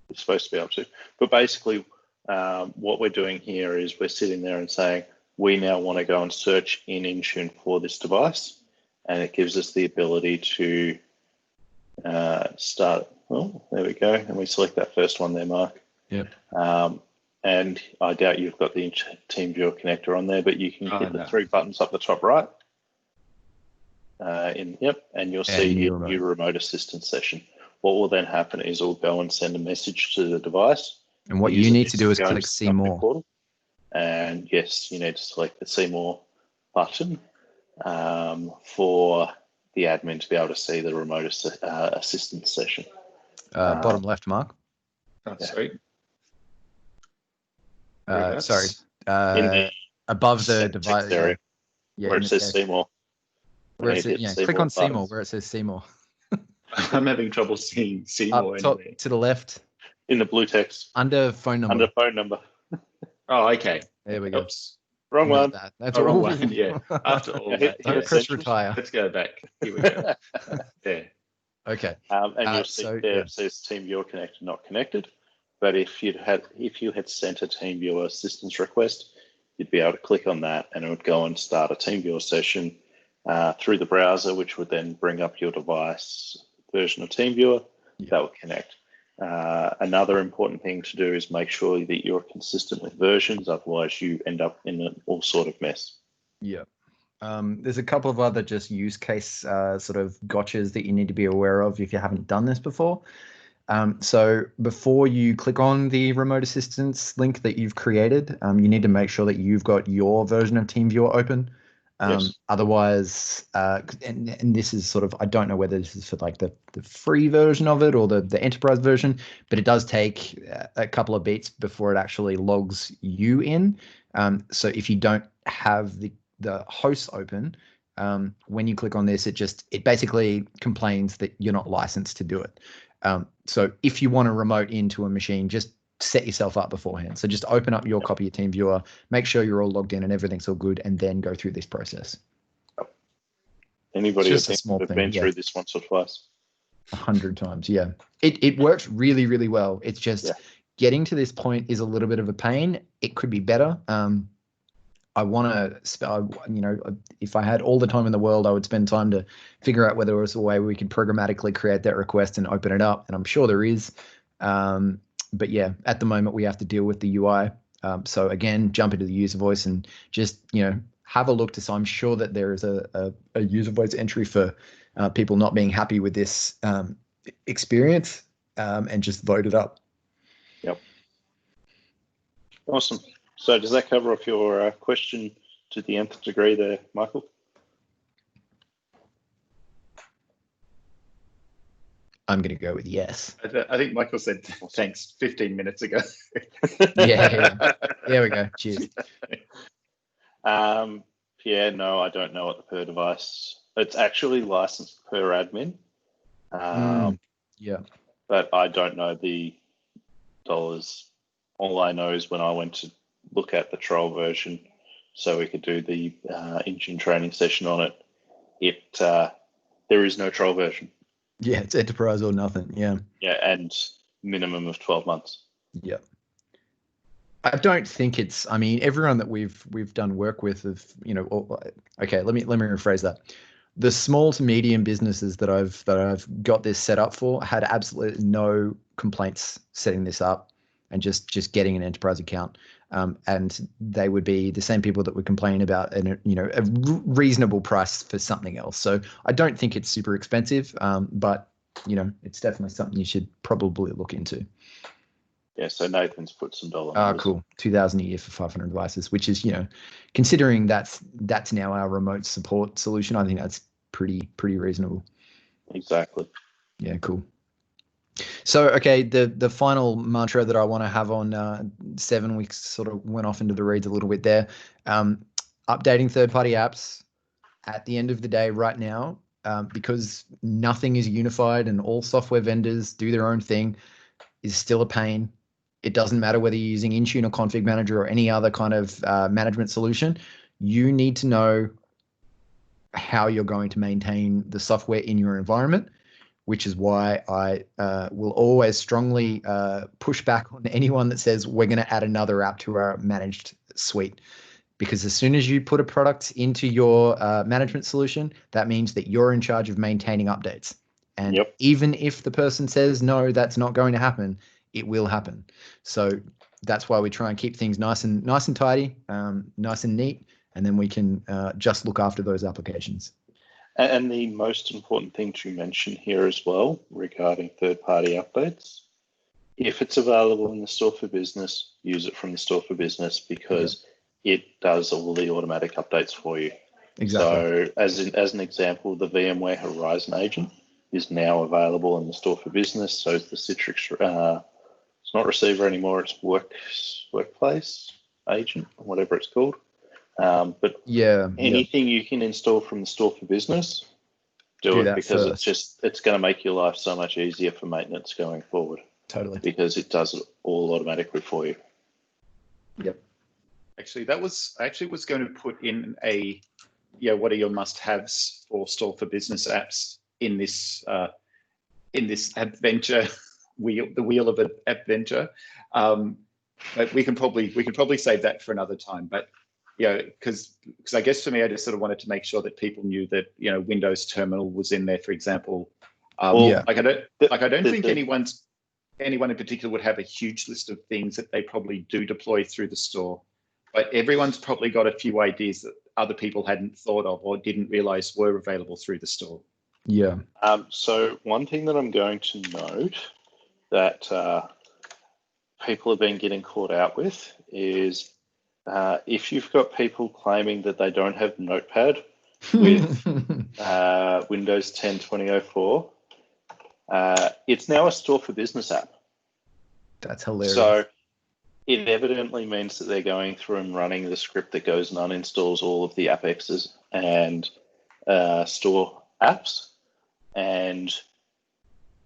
You're supposed to be able to. But basically, what we're doing here is we're sitting there and saying, we now want to go and search in Intune for this device. And it gives us the ability to start. Oh, there we go. And we select that first one there, Mark. Yep. And I doubt you've got the TeamViewer connector on there, but you can hit the three buttons up the top right. And you'll see your new remote assistance session. What will then happen is we'll go and send a message to the device. And what you need to do is click See More. And yes, you need to select the See More button for the admin to be able to see the remote assistance session. Bottom left, Mark. Oh, sweet. Sorry. Above the device area, where it says See More. Click on See More where it says See More. I'm having trouble seeing See More anyway. To the left. In the blue text. Under phone number. Under phone number. Oh, okay. There we go. Oops. Wrong one. That's wrong one. Yeah. After all that, press retire. Let's go back. Here we go. There. Okay. And you'll see there it says TeamViewer connected, not connected. But if you had sent a TeamViewer assistance request, you'd be able to click on that and it would go and start a TeamViewer session through the browser, which would then bring up your device version of TeamViewer that will connect. Another important thing to do is make sure that you're consistent with versions, otherwise you end up in all sort of mess. Yeah. There's a couple of other just use case sort of gotchas that you need to be aware of if you haven't done this before. So before you click on the remote assistance link that you've created, you need to make sure that you've got your version of TeamViewer open. Otherwise, and this is sort of, I don't know whether this is for like the free version of it or the enterprise version, but it does take a couple of beats before it actually logs you in. So if you don't have the host open, when you click on this, it basically complains that you're not licensed to do it. So if you want to remote into a machine, just set yourself up beforehand. So just open up your copy of TeamViewer, make sure you're all logged in and everything's all good, and then go through this process. Anybody who's been through this once or twice? 100 times, yeah. It works really, really well. It's just getting to this point is a little bit of a pain. It could be better. I want to, if I had all the time in the world, I would spend time to figure out whether there was a way we could programmatically create that request and open it up. And I'm sure there is. But yeah, at the moment we have to deal with the UI. So again, jump into the user voice and just, have a look to. So I'm sure that there is a user voice entry for people not being happy with this experience and just vote it up. Yep. Awesome. So does that cover off your question to the nth degree there, Michael? I'm going to go with yes. I think Michael said thanks 15 minutes ago. Yeah. There we go. Cheers. Yeah, no, I don't know what the per device. It's actually licensed per admin. Yeah. But I don't know the dollars. All I know is when I went to look at the trial version, so we could do the engine training session on it. There is no trial version. Yeah, it's enterprise or nothing. Yeah. Yeah, and minimum of 12 months. Yeah. I don't think it's. I mean, everyone that we've done work with, okay. Let me rephrase that. The small to medium businesses that I've got this set up for had absolutely no complaints setting this up and just getting an enterprise account. And they would be the same people that would complain about a reasonable price for something else. So I don't think it's super expensive, but it's definitely something you should probably look into. Yeah, so Nathan's put some dollars. Cool. 2,000 a year for 500 devices, which is, considering that's now our remote support solution, I think that's pretty reasonable. Exactly. Yeah, cool. So, okay, the final mantra that I want to have on 7 weeks sort of went off into the reeds a little bit there. Updating third-party apps at the end of the day right now, because nothing is unified and all software vendors do their own thing, is still a pain. It doesn't matter whether you're using Intune or Config Manager or any other kind of management solution. You need to know how you're going to maintain the software in your environment, which is why I will always strongly push back on anyone that says we're going to add another app to our managed suite. Because as soon as you put a product into your management solution, that means that you're in charge of maintaining updates. And even if the person says, no, that's not going to happen, it will happen. So that's why we try and keep things nice and tidy, nice and neat, and then we can just look after those applications. And the most important thing to mention here as well regarding third-party updates, if it's available in the store for business, use it from the store for business because it does all the automatic updates for you. Exactly. So as an example, the VMware Horizon agent is now available in the store for business. So is the Citrix, it's not receiver anymore, it's workplace agent, whatever it's called. But anything you can install from the store for business, do it because first. it's going to make your life so much easier for maintenance going forward. Totally. Because it does it all automatically for you. Yep. Actually, I was going to put in what are your must-haves for store for business apps in this adventure the wheel of an adventure. But we can probably save that for another time. But because I guess for me, I just sort of wanted to make sure that people knew that Windows Terminal was in there, for example. I don't think anyone in particular would have a huge list of things that they probably do deploy through the store, but everyone's probably got a few ideas that other people hadn't thought of or didn't realize were available through the store. Yeah. So one thing that I'm going to note that people have been getting caught out with is if you've got people claiming that they don't have Notepad with Windows 10 2004, it's now a store for business app. That's hilarious. So it evidently means that they're going through and running the script that goes and uninstalls all of the AppXs and store apps, and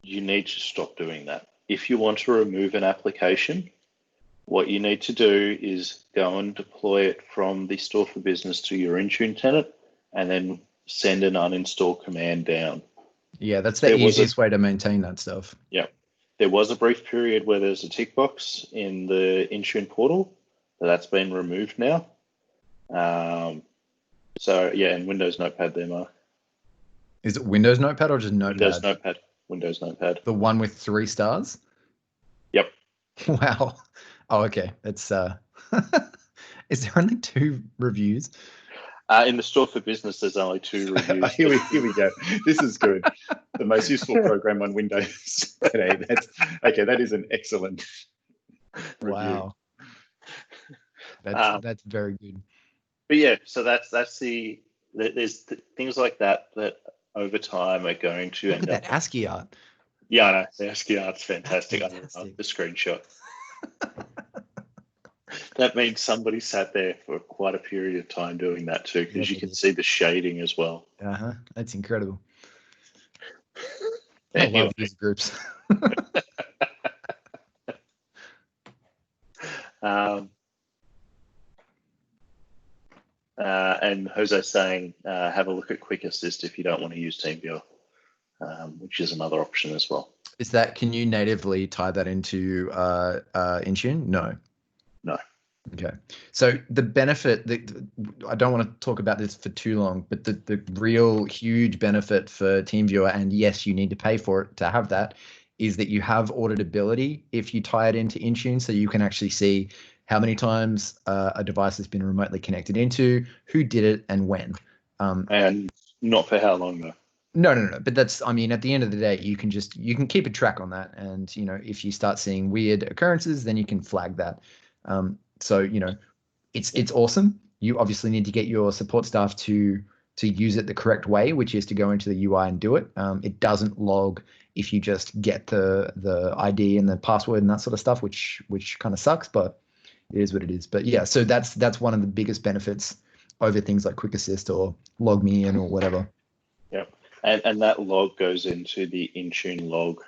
you need to stop doing that. If you want to remove an application, what you need to do is go and deploy it from the store for business to your Intune tenant and then send an uninstall command down. Yeah, that's the easiest way to maintain that stuff. Yeah. There was a brief period where there's a tick box in the Intune portal, but that's been removed now. And Windows Notepad there, Mark. Is it Windows Notepad or just Notepad? Windows Notepad. The one with 3 stars? Yep. Wow. Oh, okay. It's is there only 2 reviews? In the store for business, there's only 2 reviews. Here we go. This is good. The most useful program on Windows today. That is an excellent review. Wow. That's very good. But yeah, so there's things like that over time are going to Look at that ASCII art. Yeah, I know. The ASCII art's fantastic. I love Fantastic. the screenshot. That means somebody sat there for quite a period of time doing that too, because Yeah, you they can did. see the shading as well. That's incredible. I Anyway, love user groups. and Jose's saying, have a look at Quick Assist if you don't want to use TeamViewer, which is another option as well. Is that, can you natively tie that into Intune? No. No. Okay. So the benefit, I don't want to talk about this for too long, but the real huge benefit for TeamViewer, and yes, you need to pay for it to have that, is that you have auditability if you tie it into Intune, so you can actually see how many times a device has been remotely connected into, who did it, and when. And not for how long though. No. But that's, I mean, at the end of the day, you can keep a track on that. And, you know, if you start seeing weird occurrences, then you can flag that. So, you know, it's awesome. You obviously need to get your support staff to use it the correct way, which is to go into the UI and do it. It doesn't log if you just get the ID and the password and that sort of stuff, which kind of sucks, but it is what it is. But yeah, so that's one of the biggest benefits over things like Quick Assist or Log Me In or whatever. Yep. And that log goes into the Intune log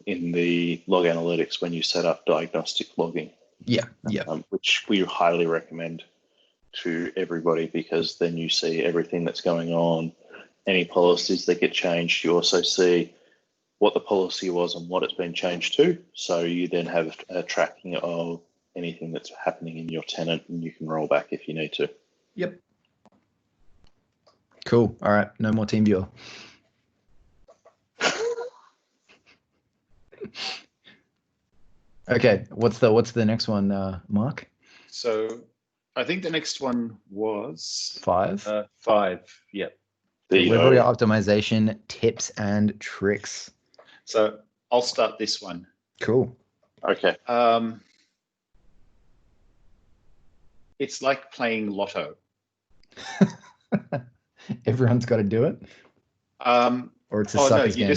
in the log analytics when you set up diagnostic logging. Yeah. Which we highly recommend to everybody, because then you see everything that's going on, any policies that get changed. You also see what the policy was and what it's been changed to. So you then have a tracking of anything that's happening in your tenant, and you can roll back if you need to. Yep. Cool. All right. No more TeamViewer. Okay. What's the next one, Mark? So I think the next one was 5. 5. Yep. Delivery optimization tips and tricks. So I'll start this one. Cool. Okay. It's like playing Lotto. Everyone's got to do it. Or it's a sucker's game.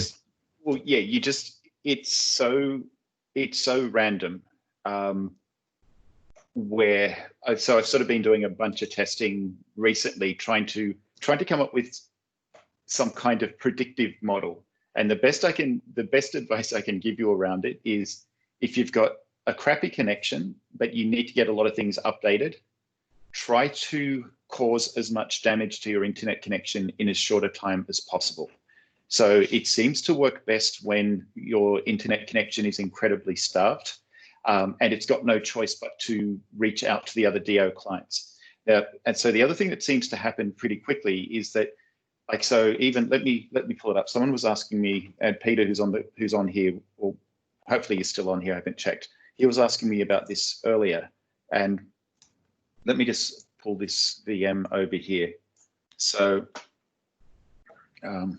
It's so random. I've sort of been doing a bunch of testing recently, trying to come up with some kind of predictive model. And the best advice I can give you around it is, if you've got a crappy connection, but you need to get a lot of things updated, try to cause as much damage to your internet connection in as short a time as possible. So it seems to work best when your internet connection is incredibly starved, and it's got no choice but to reach out to the other DO clients. And so the other thing that seems to happen pretty quickly is that, like, so even let me pull it up. Someone was asking me, and Peter, who's on here, or hopefully he's still on here, I haven't checked. He was asking me about this earlier, and let me just pull this VM over here. So, of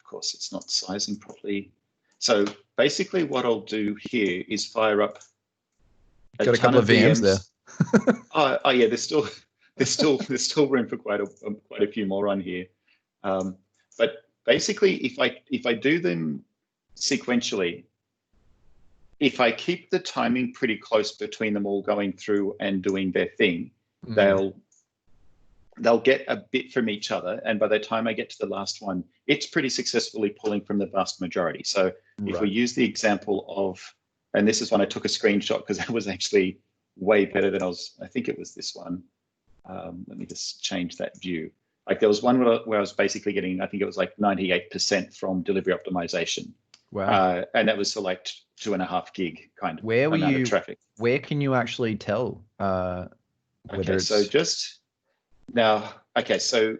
course, it's not sizing properly. So basically what I'll do here is fire up got a couple of VMs there. Oh yeah, there's still room for quite a few more on here. But basically, if I do them sequentially, if I keep the timing pretty close between them all going through and doing their thing, they'll get a bit from each other. And by the time I get to the last one, it's pretty successfully pulling from the vast majority. So if we use the example of, and this is one I took a screenshot because that was actually way better than I think it was this one. Let me just change that view. Like, there was one where I was basically getting, I think it was like 98% from delivery optimization. Wow. And that was for like 2.5 gig kind of Where were amount you, of traffic. Where can you actually tell whether it's... So just now, so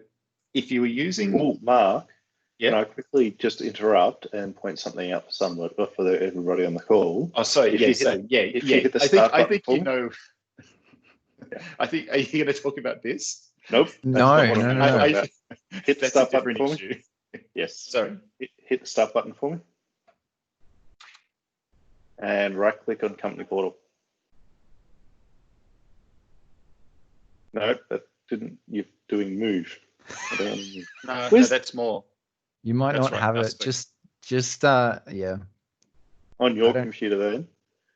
if you were using... Mark, yeah. Can I quickly just interrupt and point something out for everybody on the call? Oh, sorry. If you hit the start I think button, you know. I think, are you going to talk about this? Nope. No. Hit the start button for me. Yes. Sorry. Hit the start button for me. And right click on company portal. No, that didn't. You're doing move. No, that's more. You might That's not right, have it. Aspect. Just yeah. On your don't- computer then?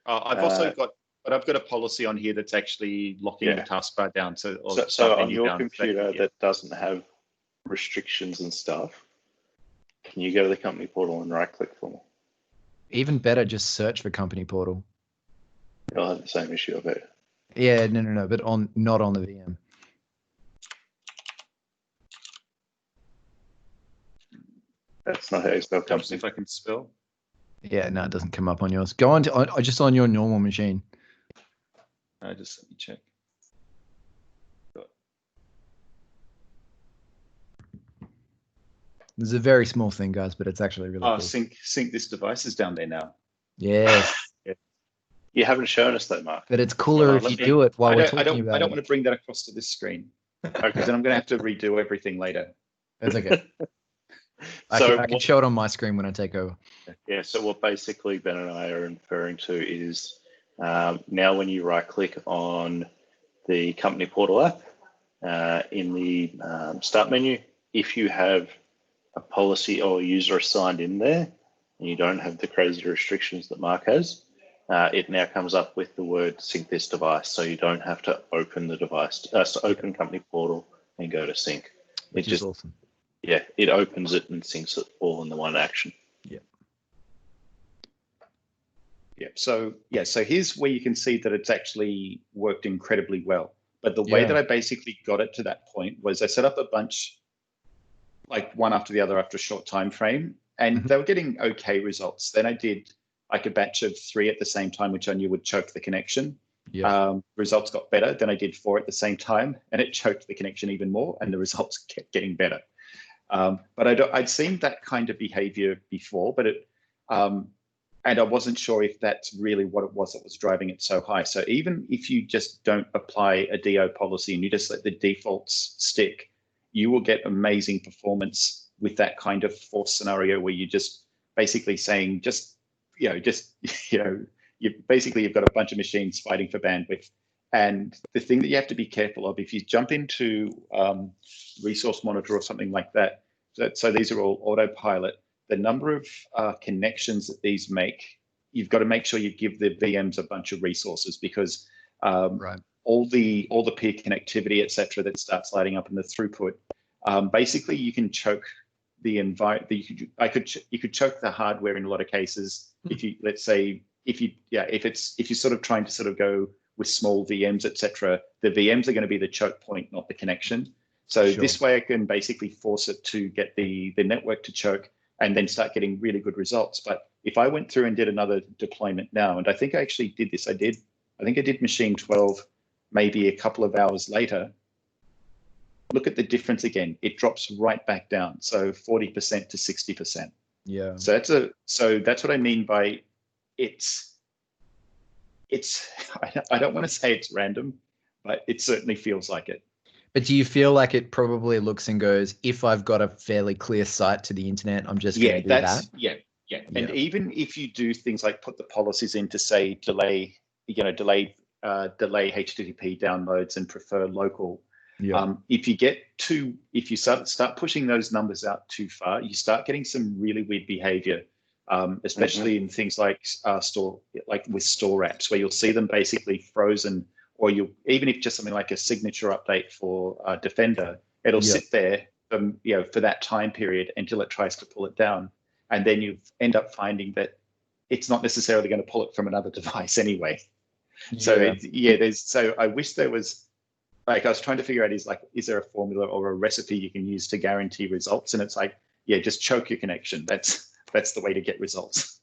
I've also got, but I've got a policy on here that's actually locking Yeah. the taskbar down. So, or So start on menu your down. computer Yeah. that doesn't have restrictions and stuff, can you go to the company portal and right click for me? Even better, just search for company portal. You'll have the same issue, I bet. Yeah, no, but not on the VM. That's not how you spell Just company. if I can spell. Yeah, no, it doesn't come up on yours. Go on to just on your normal machine. Just let me check. There's a very small thing, guys, but it's actually really Oh, cool. sync this device is down there now. Yes, You haven't shown us that, Mark. but it's cooler if let you me- do it while we're I talking don't about it. want to bring that across to this screen because Okay. then I'm going to have to redo everything later. It's okay. I So can what- show it on my screen when I take over. Yeah, so what basically Ben and I are referring to is now when you right click on the company portal app in the start menu, if you have a policy or a user assigned in there and you don't have the crazy restrictions that Mark has, it now comes up with the word sync this device. So you don't have to open the device, so open company portal and go to sync. Which is awesome. Yeah, it opens it and syncs it all in the one action. Yeah. So here's where you can see that it's actually worked incredibly well. But the way that I basically got it to that point was I set up a bunch, like one after the other after a short time frame, and they were getting okay results. Then I did like a batch of 3 at the same time, which I knew would choke the connection. Results got better. Then I did 4 at the same time, and it choked the connection even more, and the results kept getting better. But I'd seen that kind of behavior before, but and I wasn't sure if that's really what it was that was driving it so high. So even if you just don't apply a DO policy and you just let the defaults stick, you will get amazing performance with that kind of force scenario where you're just basically saying, you've got a bunch of machines fighting for bandwidth. And the thing that you have to be careful of, if you jump into Resource Monitor or something like that, so these are all autopilot, the number of connections that these make, you've got to make sure you give the VMs a bunch of resources because all the peer connectivity, et cetera, that starts lighting up in the throughput, basically you can choke the environment. You could choke the hardware in a lot of cases. If you, let's say, if you're sort of trying to sort of go with small VMs, et cetera, the VMs are going to be the choke point, not the connection. So this way I can basically force it to get the network to choke and then start getting really good results. But if I went through and did another deployment now, and I think I actually did this, I think I did machine 12, maybe a couple of hours later, look at the difference again. It drops right back down. So 40% to 60%. Yeah. So that's what I mean by it's, I don't want to say it's random, but it certainly feels like it. But do you feel like it probably looks and goes, if I've got a fairly clear site to the internet, I'm just going to do that? Yeah. And even if you do things like put the policies in to say delay HTTP downloads and prefer local. If you start pushing those numbers out too far, you start getting some really weird behavior, especially in things like with store apps, where you'll see them basically frozen. Or even if just something like a signature update for Defender, it'll sit there for that time period until it tries to pull it down. And then you end up finding that it's not necessarily going to pull it from another device anyway. So so I wish there was, like, I was trying to figure out is there a formula or a recipe you can use to guarantee results? And it's like, just choke your connection. That's the way to get results.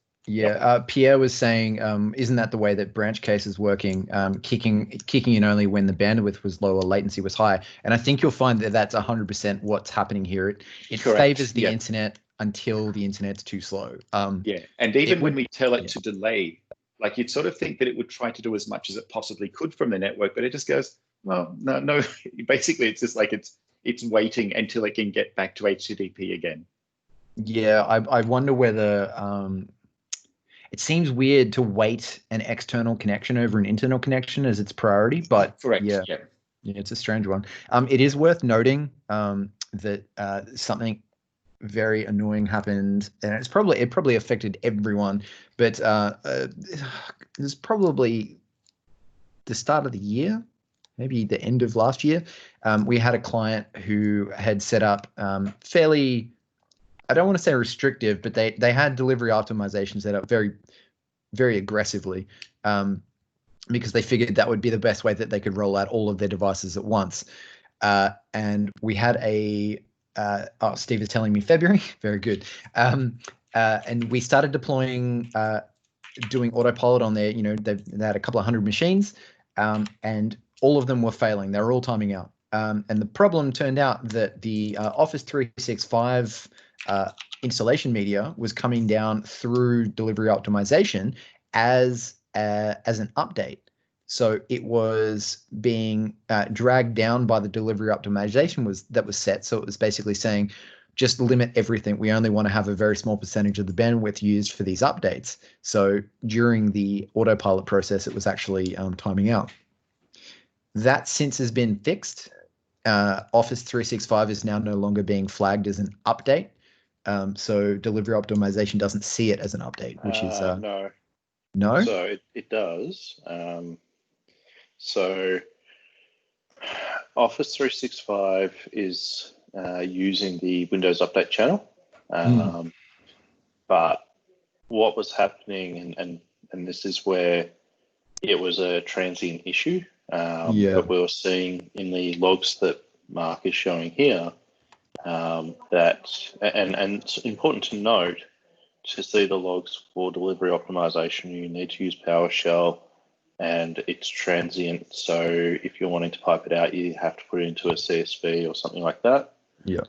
Pierre was saying, isn't that the way that branch case is working? Kicking in only when the bandwidth was low or latency was high. And I think you'll find that that's 100% what's happening here. It favors the internet until the internet's too slow. And even when we tell it to delay, like you'd sort of think that it would try to do as much as it possibly could from the network, but it just goes, well, no. Basically, it's just like it's waiting until it can get back to HTTP again. Yeah, I wonder whether it seems weird to weight an external connection over an internal connection as its priority, but correct. Yeah, it's a strange one. It is worth noting that something very annoying happened, and it probably affected everyone, but it was probably the start of the year, maybe the end of last year. We had a client who had set up fairly, I don't want to say restrictive, but they had delivery optimization set up very, very aggressively, because they figured that would be the best way that they could roll out all of their devices at once. And we had Steve is telling me February. Very good. And we started deploying, doing autopilot on their, they had a couple of hundred machines, and all of them were failing. They were all timing out. And the problem turned out that the Office 365 installation media was coming down through delivery optimization as an update. So it was being dragged down by the delivery optimization that was set. So it was basically saying, just limit everything. We only want to have a very small percentage of the bandwidth used for these updates. So during the autopilot process, it was actually timing out. That since has been fixed. Office 365 is now no longer being flagged as an update. So delivery optimization doesn't see it as an update, which is no. No? So it does. So Office 365 is using the Windows Update channel. But what was happening, and this is where it was a transient issue, but we were seeing in the logs that Mark is showing here, that, and it's important to note, to see the logs for delivery optimization, you need to use PowerShell, and it's transient. So if you're wanting to pipe it out, you have to put it into a CSV or something like that. Yeah.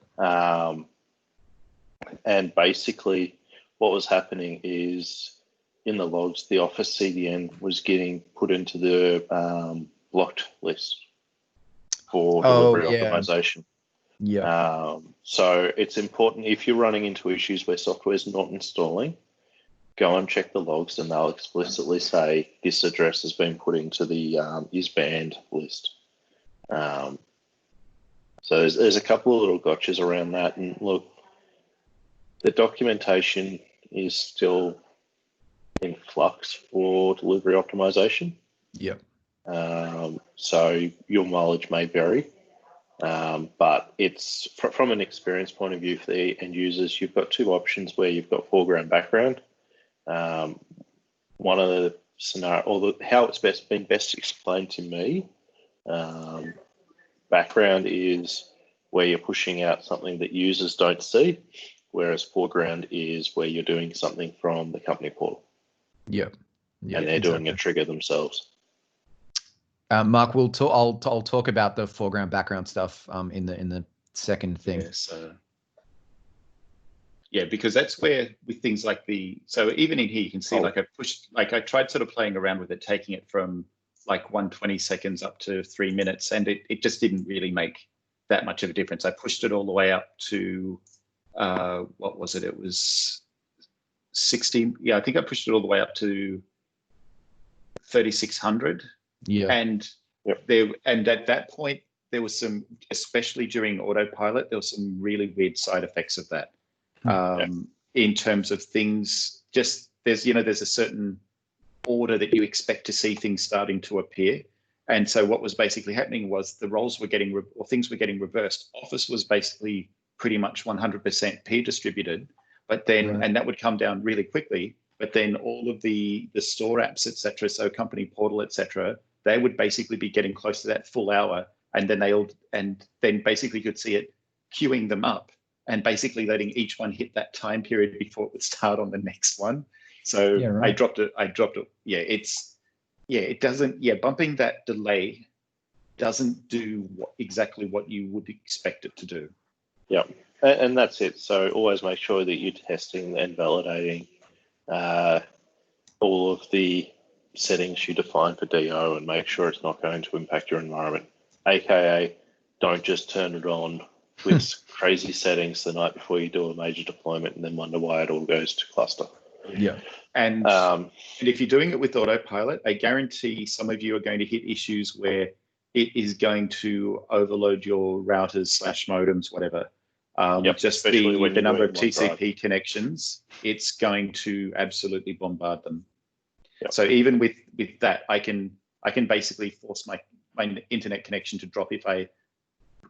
And basically what was happening is in the logs, the Office CDN was getting put into the blocked list for delivery optimization. Yeah. So it's important, if you're running into issues where software is not installing, go and check the logs, and they'll explicitly say this address has been put into the is banned list. So there's a couple of little gotchas around that. And look, the documentation is still in flux for delivery optimization. Yep. So your mileage may vary. But it's from an experience point of view for the end users, you've got two options where you've got foreground, background. One of the scenario, or how it's been best explained to me, background is where you're pushing out something that users don't see, whereas foreground is where you're doing something from the company portal. Yep. And they're doing a trigger themselves. Mark, I'll talk about the foreground background stuff in the second thing. Yeah, because that's where with things like so even in here you can see I tried sort of playing around with it, taking it from like 120 seconds up to 3 minutes, and it just didn't really make that much of a difference. I pushed it all the way up to what was it? It was 60. Yeah, I think I pushed it all the way up to 3600. Yeah. And at that point there was some, especially during autopilot, there was some really weird side effects of that. In terms of things, just there's a certain order that you expect to see things starting to appear. And so what was basically happening was the roles were getting, or things were getting reversed. Office was basically pretty much 100% peer distributed, but then, and that would come down really quickly. But then all of the store apps, etc., so company portal, etc., they would basically be getting close to that full hour, and then basically could see it queuing them up and basically letting each one hit that time period before it would start on the next one. So I dropped it. It doesn't. Bumping that delay doesn't do exactly what you would expect it to do. Yeah, and that's it. So always make sure that you're testing and validating all of the settings you define for DO, and make sure it's not going to impact your environment. AKA, don't just turn it on with crazy settings the night before you do a major deployment and then wonder why it all goes to cluster. Yeah. And if you're doing it with autopilot, I guarantee some of you are going to hit issues where it is going to overload your routers / modems, whatever. Yep, just especially when the you're number of doing TCP connections, it's going to absolutely bombard them. Yep. So even with that, I can basically force my internet connection to drop if I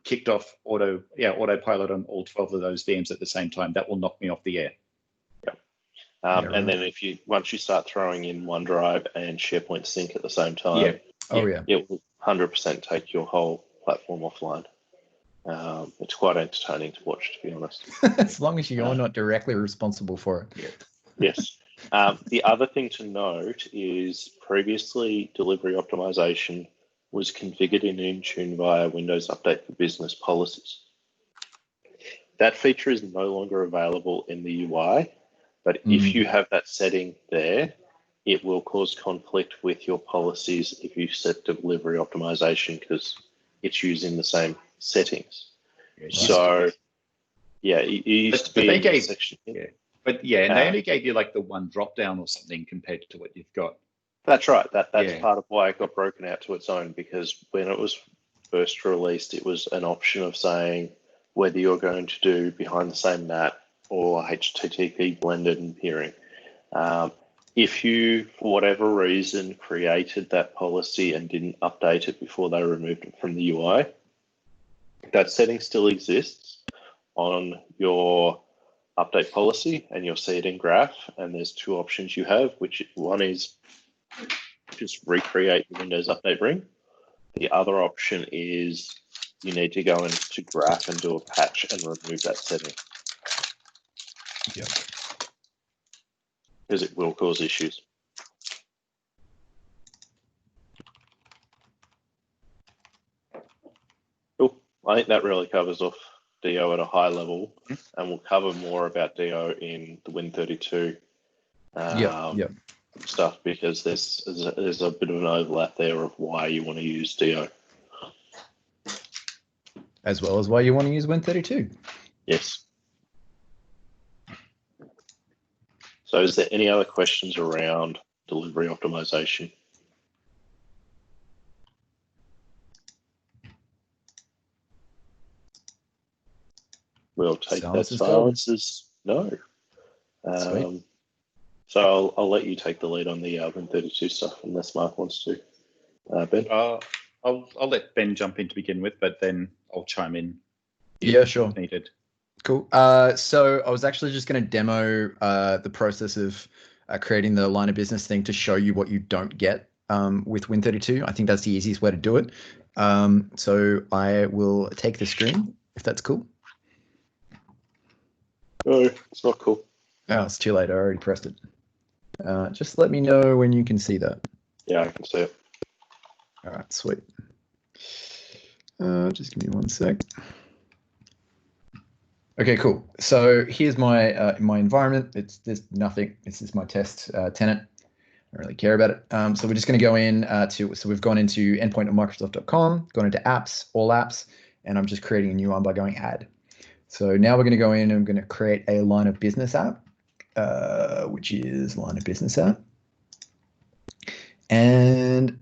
kicked off autopilot on all 12 of those VMs at the same time. That will knock me off the air. Yep. Yeah, and then once you start throwing in OneDrive and SharePoint Sync at the same time, it will 100% take your whole platform offline. It's quite entertaining to watch, to be honest. As long as you're not directly responsible for it. Yeah. Yes. The other thing to note is previously delivery optimization was configured in Intune via Windows Update for Business policies. That feature is no longer available in the UI, but if you have that setting there, it will cause conflict with your policies if you set delivery optimization because it's using the same settings. So, yeah, it used to be in the section. But yeah, and they only gave you like the one drop down or something compared to what you've got. That's right. That's part of why it got broken out to its own, because when it was first released, it was an option of saying whether you're going to do behind the same NAT or HTTP blended and peering. If you, for whatever reason, created that policy and didn't update it before they removed it from the UI, that setting still exists on your update policy, and you'll see it in graph. And there's two options you have, which one is just recreate the Windows Update ring. The other option is you need to go into graph and do a patch and remove that setting. Yep. Because it will cause issues. Cool. I think that really covers off DO at a high level, and we'll cover more about DO in the Win32 stuff, because there's a bit of an overlap there of why you want to use DO. As well as why you want to use Win32. Yes. So is there any other questions around delivery optimization? We'll take Silence that is silence as no. Sweet. So I'll let you take the lead on the Win32 stuff, unless Mark wants to. Ben? I'll let Ben jump in to begin with, but then I'll chime in. Yeah, sure. Needed. Cool. So I was actually just going to demo the process of creating the line of business thing to show you what you don't get with Win32. I think that's the easiest way to do it. So I will take the screen, if that's cool. No, it's not cool. Oh, it's too late. I already pressed it. Just let me know when you can see that. Yeah, I can see it. All right, sweet. Just give me one sec. Okay, cool. So here's my my environment. There's nothing. This is my test tenant. I don't really care about it. So we're just going to go in so we've gone into endpoint.microsoft.com, gone into apps, all apps, and I'm just creating a new one by going add. So now we're going to go in and I'm going to create a line of business app, which is line of business app. And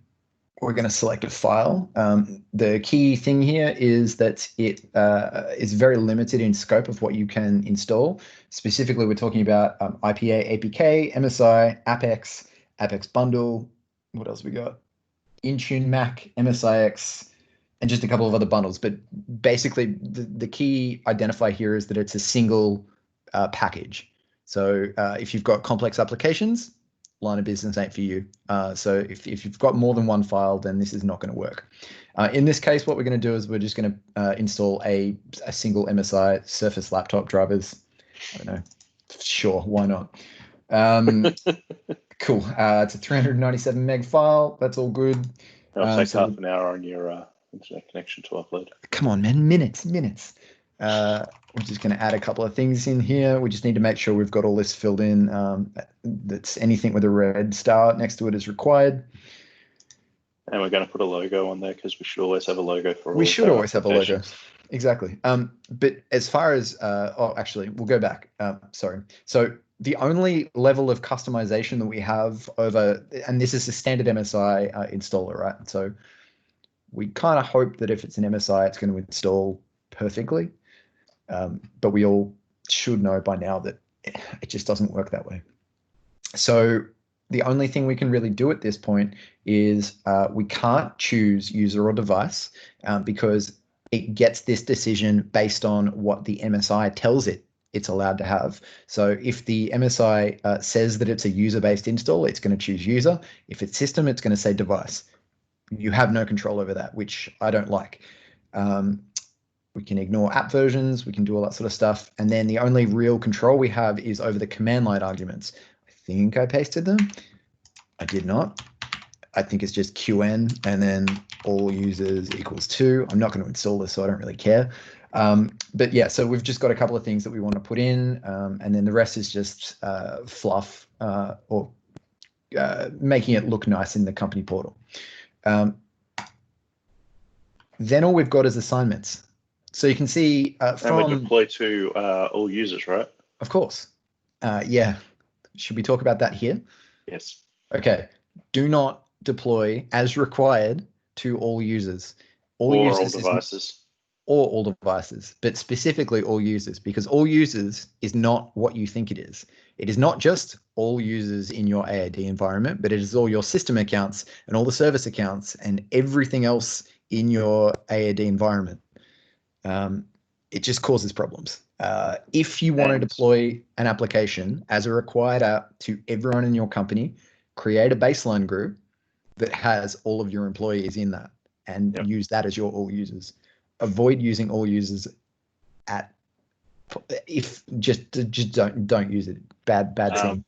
we're going to select a file. The key thing here is that it is very limited in scope of what you can install. Specifically, we're talking about IPA, APK, MSI, Apex, Apex Bundle. What else we got? Intune Mac, MSIX, and just a couple of other bundles. But basically, the key identifier here is that it's a single package. So if you've got complex applications, line of business ain't for you. So if you've got more than one file, then this is not going to work. In this case, what we're going to do is we're just going to install a single MSI Surface laptop drivers. I don't know. Sure, why not? Cool. It's a 397 meg file. That's all good. It'll take half an hour on your internet connection to upload. Come on, man. Minutes. We're just going to add a couple of things in here. We just need to make sure we've got all this filled in. That's anything with a red star next to it is required. And we're going to put a logo on there because we should always have a logo for all. We should always have a logo. Exactly. But as far as, actually, we'll go back. Sorry. So the only level of customization that we have over, and this is a standard MSI installer, right? So we kind of hope that if it's an MSI, it's going to install perfectly. But we all should know by now that it just doesn't work that way. So the only thing we can really do at this point is we can't choose user or device because it gets this decision based on what the MSI tells it it's allowed to have. So if the MSI says that it's a user-based install, it's going to choose user. If it's system, it's going to say device. You have no control over that, which I don't like. We can ignore app versions. We can do all that sort of stuff. And then the only real control we have is over the command line arguments. I think I pasted them. I did not. I think it's just QN and then all users equals 2. I'm not going to install this, so I don't really care. But yeah, so we've just got a couple of things that we want to put in, and then the rest is just fluff or making it look nice in the company portal. Then all we've got is assignments. So you can see from... And we deploy to all users, right? Of course. Yeah. Should we talk about that here? Yes. Okay. Do not deploy as required to all users. Or all devices. Or all devices, but specifically all users, because all users is not what you think it is. It is not just all users in your AAD environment, but it is all your system accounts and all the service accounts and everything else in your AAD environment. It just causes problems. If you want to deploy an application as a required app to everyone in your company, create a baseline group that has all of your employees in that and use that as your all users. Avoid using all users just don't use it. Bad thing.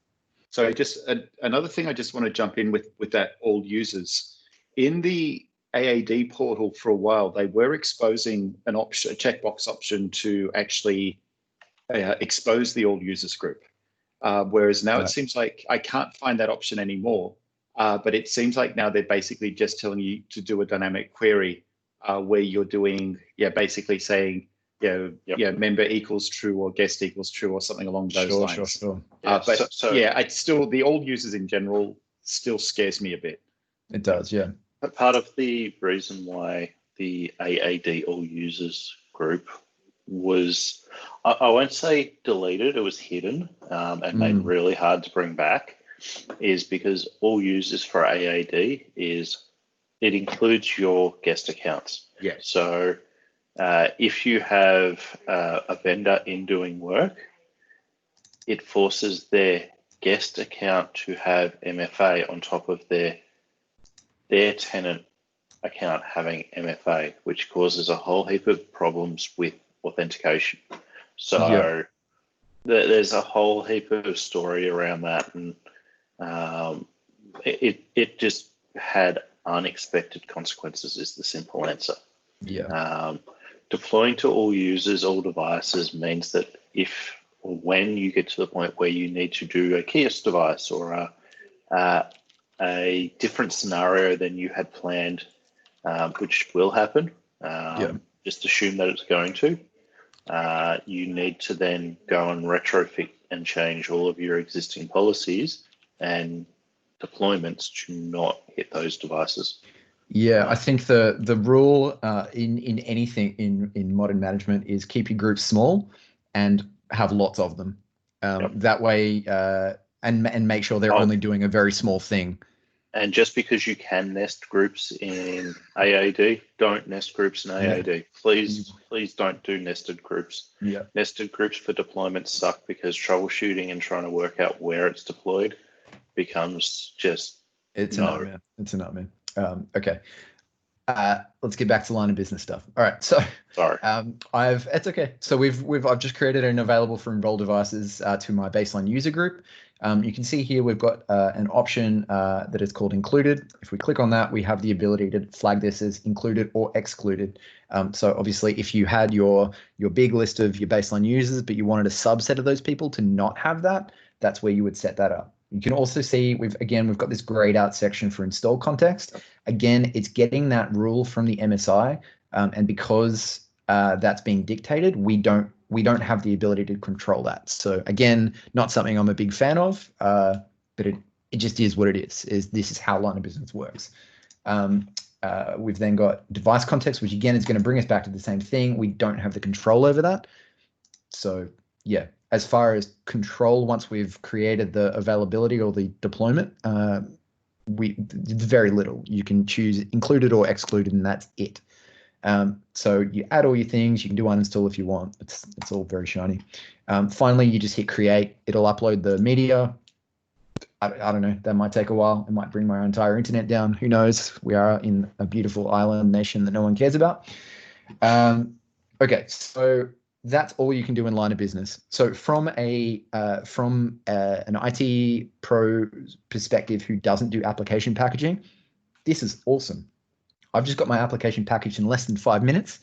So just another thing I just want to jump in with that all users. In the AAD portal for a while, they were exposing a checkbox option to actually expose the all users group. Whereas now it seems like I can't find that option anymore. But it seems like now they're basically just telling you to do a dynamic query where you're doing, basically saying, member equals true or guest equals true or something along those lines. Sure. It's still, the all users in general still scares me a bit. It does, yeah. But part of the reason why the AAD all users group was, I won't say deleted, it was hidden and made really hard to bring back, is because all users for AAD it includes your guest accounts. Yeah. So if you have a vendor in doing work, it forces their guest account to have MFA on top of their tenant account having MFA, which causes a whole heap of problems with authentication. So there's a whole heap of story around that, and it just had unexpected consequences is the simple answer. Deploying to all users, all devices means that if or when you get to the point where you need to do a kiosk device or a different scenario than you had planned, which will happen, just assume that it's going to, you need to then go and retrofit and change all of your existing policies and deployments to not hit those devices. I think the rule in anything in modern management is keep your groups small and have lots of them. That way, and make sure they're only doing a very small thing. And just because you can nest groups in AAD, don't nest groups in AAD. Please don't do nested groups. Nested groups for deployments suck because troubleshooting and trying to work out where it's deployed becomes just a nightmare. It's a nightmare. Okay. Let's get back to line of business stuff. All right. So sorry. It's okay. So I've just created an available for enroll devices to my baseline user group. You can see here we've got an option that is called included. If we click on that, we have the ability to flag this as included or excluded. So obviously, if you had your big list of your baseline users, but you wanted a subset of those people to not have that, that's where you would set that up. You can also see we've got this grayed out section for install context. Again, it's getting that rule from the MSI, and because that's being dictated, we don't have the ability to control that. So again, not something I'm a big fan of, but it just is what it is. This is how line of business works. We've then got device context, which again is going to bring us back to the same thing. We don't have the control over that. So yeah, as far as control, once we've created the availability or the deployment, very little. You can choose included or excluded, and that's it. So you add all your things. You can do uninstall if you want. It's all very shiny. Finally, you just hit create. It'll upload the media. I don't know. That might take a while. It might bring my entire internet down. Who knows? We are in a beautiful island nation that no one cares about. Okay, so that's all you can do in line of business. So from an IT pro perspective who doesn't do application packaging, this is awesome. I've just got my application packaged in less than 5 minutes.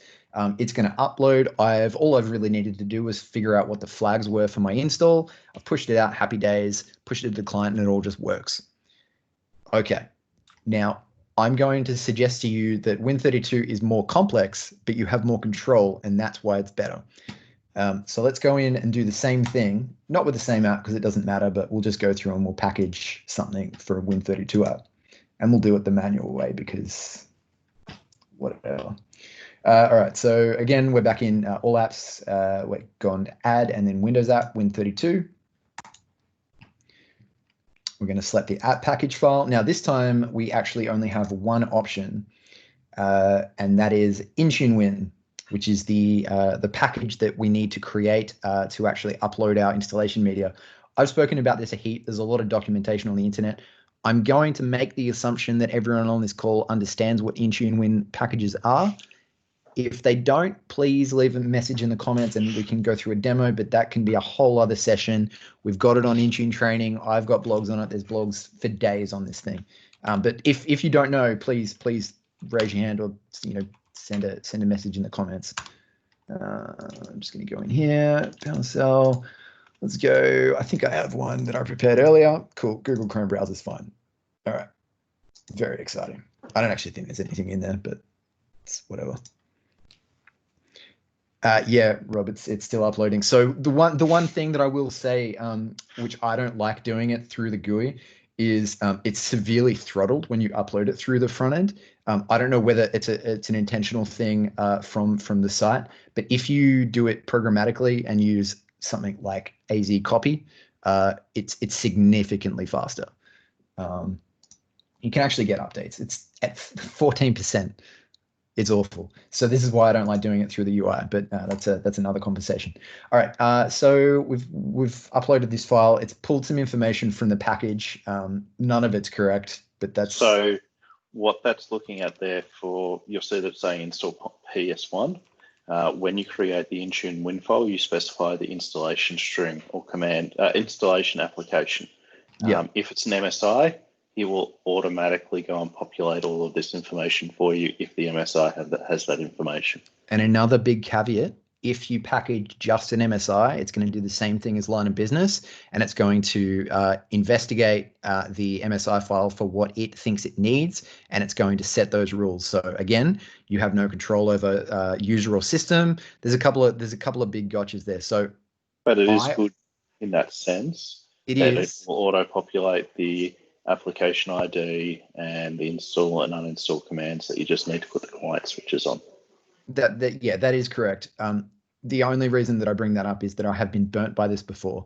It's going to upload. All I've really needed to do was figure out what the flags were for my install. I've pushed it out, happy days, pushed it to the client, and it all just works. Okay, now I'm going to suggest to you that Win32 is more complex, but you have more control, and that's why it's better. So let's go in and do the same thing, not with the same app because it doesn't matter, but we'll just go through and we'll package something for a Win32 app, and we'll do it the manual way because whatever. All right, so again, we're back in all apps. We're going to add and then Windows app, Win32. We're going to select the app package file. Now this time we actually only have one option, and that is Intune Win, which is the package that we need to create to actually upload our installation media. I've spoken about this a heap. There's a lot of documentation on the internet. I'm going to make the assumption that everyone on this call understands what Intune Win packages are. If they don't, please leave a message in the comments and we can go through a demo, but that can be a whole other session. We've got it on Intune training. I've got blogs on it. There's blogs for days on this thing. But if you don't know, please raise your hand or send a message in the comments. I'm just going to go in here, PowerCell. Let's go. I think I have one that I prepared earlier. Cool. Google Chrome browser is fine. All right. Very exciting. I don't actually think there's anything in there, but it's whatever. Yeah, Rob, it's still uploading. So the one thing that I will say, which I don't like doing it through the GUI, is it's severely throttled when you upload it through the front end. I don't know whether it's an intentional thing from the site, but if you do it programmatically and use something like AZ copy, it's significantly faster. You can actually get updates. It's at 14%. It's awful. So this is why I don't like doing it through the UI, but that's another conversation. All right, so we've uploaded this file. It's pulled some information from the package. None of it's correct, but that's... So what that's looking at there you'll see that saying install PS1. When you create the Intune Win file, you specify the installation string or command, installation application. If it's an MSI, he will automatically go and populate all of this information for you if the MSI has that information. And another big caveat, if you package just an MSI, it's going to do the same thing as line of business, and it's going to investigate the MSI file for what it thinks it needs, and it's going to set those rules. So again, you have no control over user or system. There's a couple of big gotchas there. So, but it is good in that sense. It is. It will auto-populate the application ID and the install and uninstall commands that you just need to put the client switches on. That is correct. The only reason that I bring that up is that I have been burnt by this before.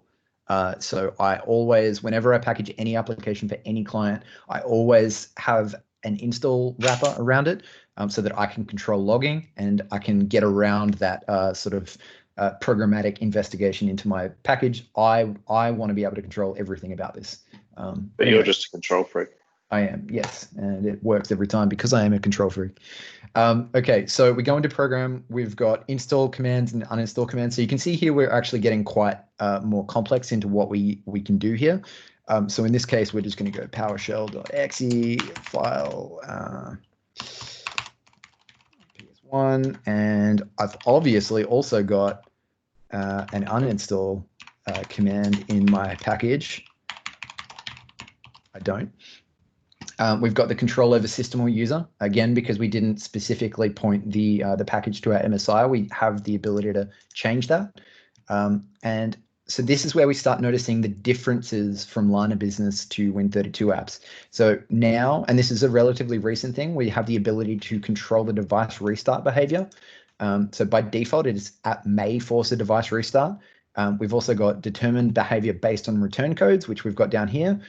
So I always, whenever I package any application for any client, I always have an install wrapper around it so that I can control logging and I can get around that programmatic investigation into my package. I want to be able to control everything about this. But anyway, you're just a control freak. I am, yes, and it works every time because I am a control freak. Okay, so we go into program. We've got install commands and uninstall commands. So you can see here we're actually getting quite more complex into what we can do here. So in this case, we're just going to go PowerShell.exe file PS1, and I've obviously also got an uninstall command in my package. I don't. We've got the control over system or user. Again, because we didn't specifically point the package to our MSI, we have the ability to change that. And so this is where we start noticing the differences from line of business to Win32 apps. So now, and this is a relatively recent thing, we have the ability to control the device restart behavior. So by default, it is may force a device restart. We've also got determined behavior based on return codes, which we've got down here.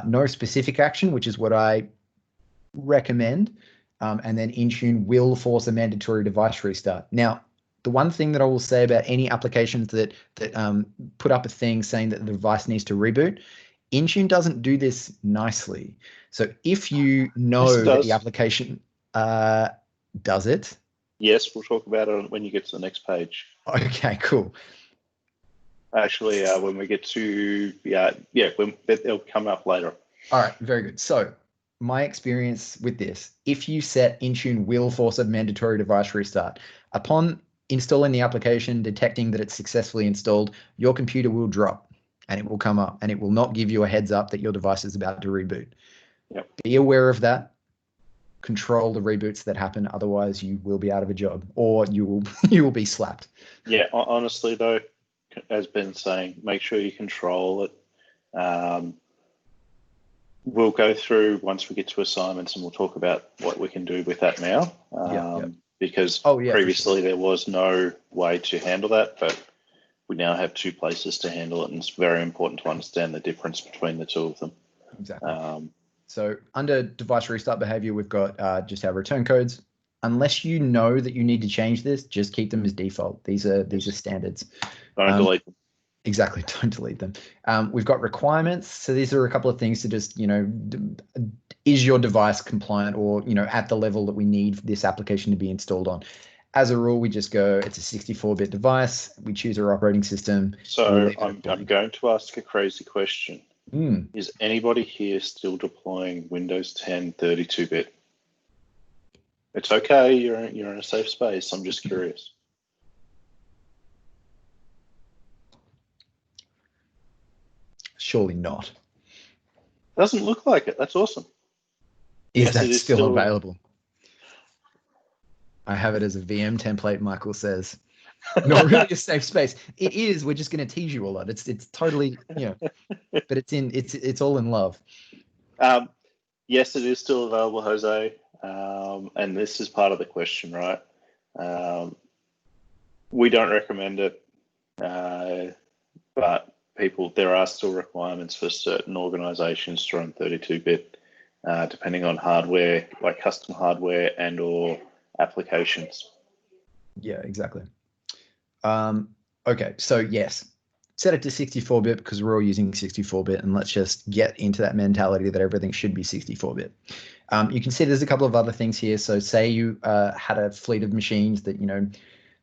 No specific action, which is what I recommend. And then Intune will force a mandatory device restart. Now, the one thing that I will say about any applications that put up a thing saying that the device needs to reboot, Intune doesn't do this nicely. So if you know that the application does it. Yes, we'll talk about it when you get to the next page. Okay, cool. Actually, when we get to, it'll come up later. All right, very good. So my experience with this, if you set Intune will force a mandatory device restart, upon installing the application, detecting that it's successfully installed, your computer will drop and it will come up and it will not give you a heads up that your device is about to reboot. Yep. Be aware of that. Control the reboots that happen. Otherwise, you will be out of a job or you will be slapped. Yeah, honestly, though, as Ben's saying, make sure you control it. We'll go through once we get to assignments and we'll talk about what we can do with that now. Because previously there was no way to handle that, but we now have two places to handle it, and it's very important to understand the difference between the two of them. Exactly. So under device restart behavior, we've got just our return codes. Unless you know that you need to change this, just keep them as default. These are standards. Don't delete them. Exactly, don't delete them. We've got requirements. So these are a couple of things to just, is your device compliant or, at the level that we need this application to be installed on? As a rule, we just go, it's a 64-bit device. We choose our operating system. So I'm going to ask a crazy question. Is anybody here still deploying Windows 10 32-bit? It's okay. You're in a safe space. I'm just curious. Surely not. Doesn't look like it. That's awesome. Is that still available? I have it as a VM template, Michael says. Not really a safe space. It is. We're just going to tease you a lot. It's totally, but it's all in love. Yes, it is still available, Jose. And this is part of the question, right? We don't recommend it, but there are still requirements for certain organizations to run 32-bit, depending on hardware, like custom hardware and or applications. Yeah, exactly. Okay, so yes, set it to 64-bit because we're all using 64-bit, and let's just get into that mentality that everything should be 64-bit. You can see there's a couple of other things here. So say you had a fleet of machines that,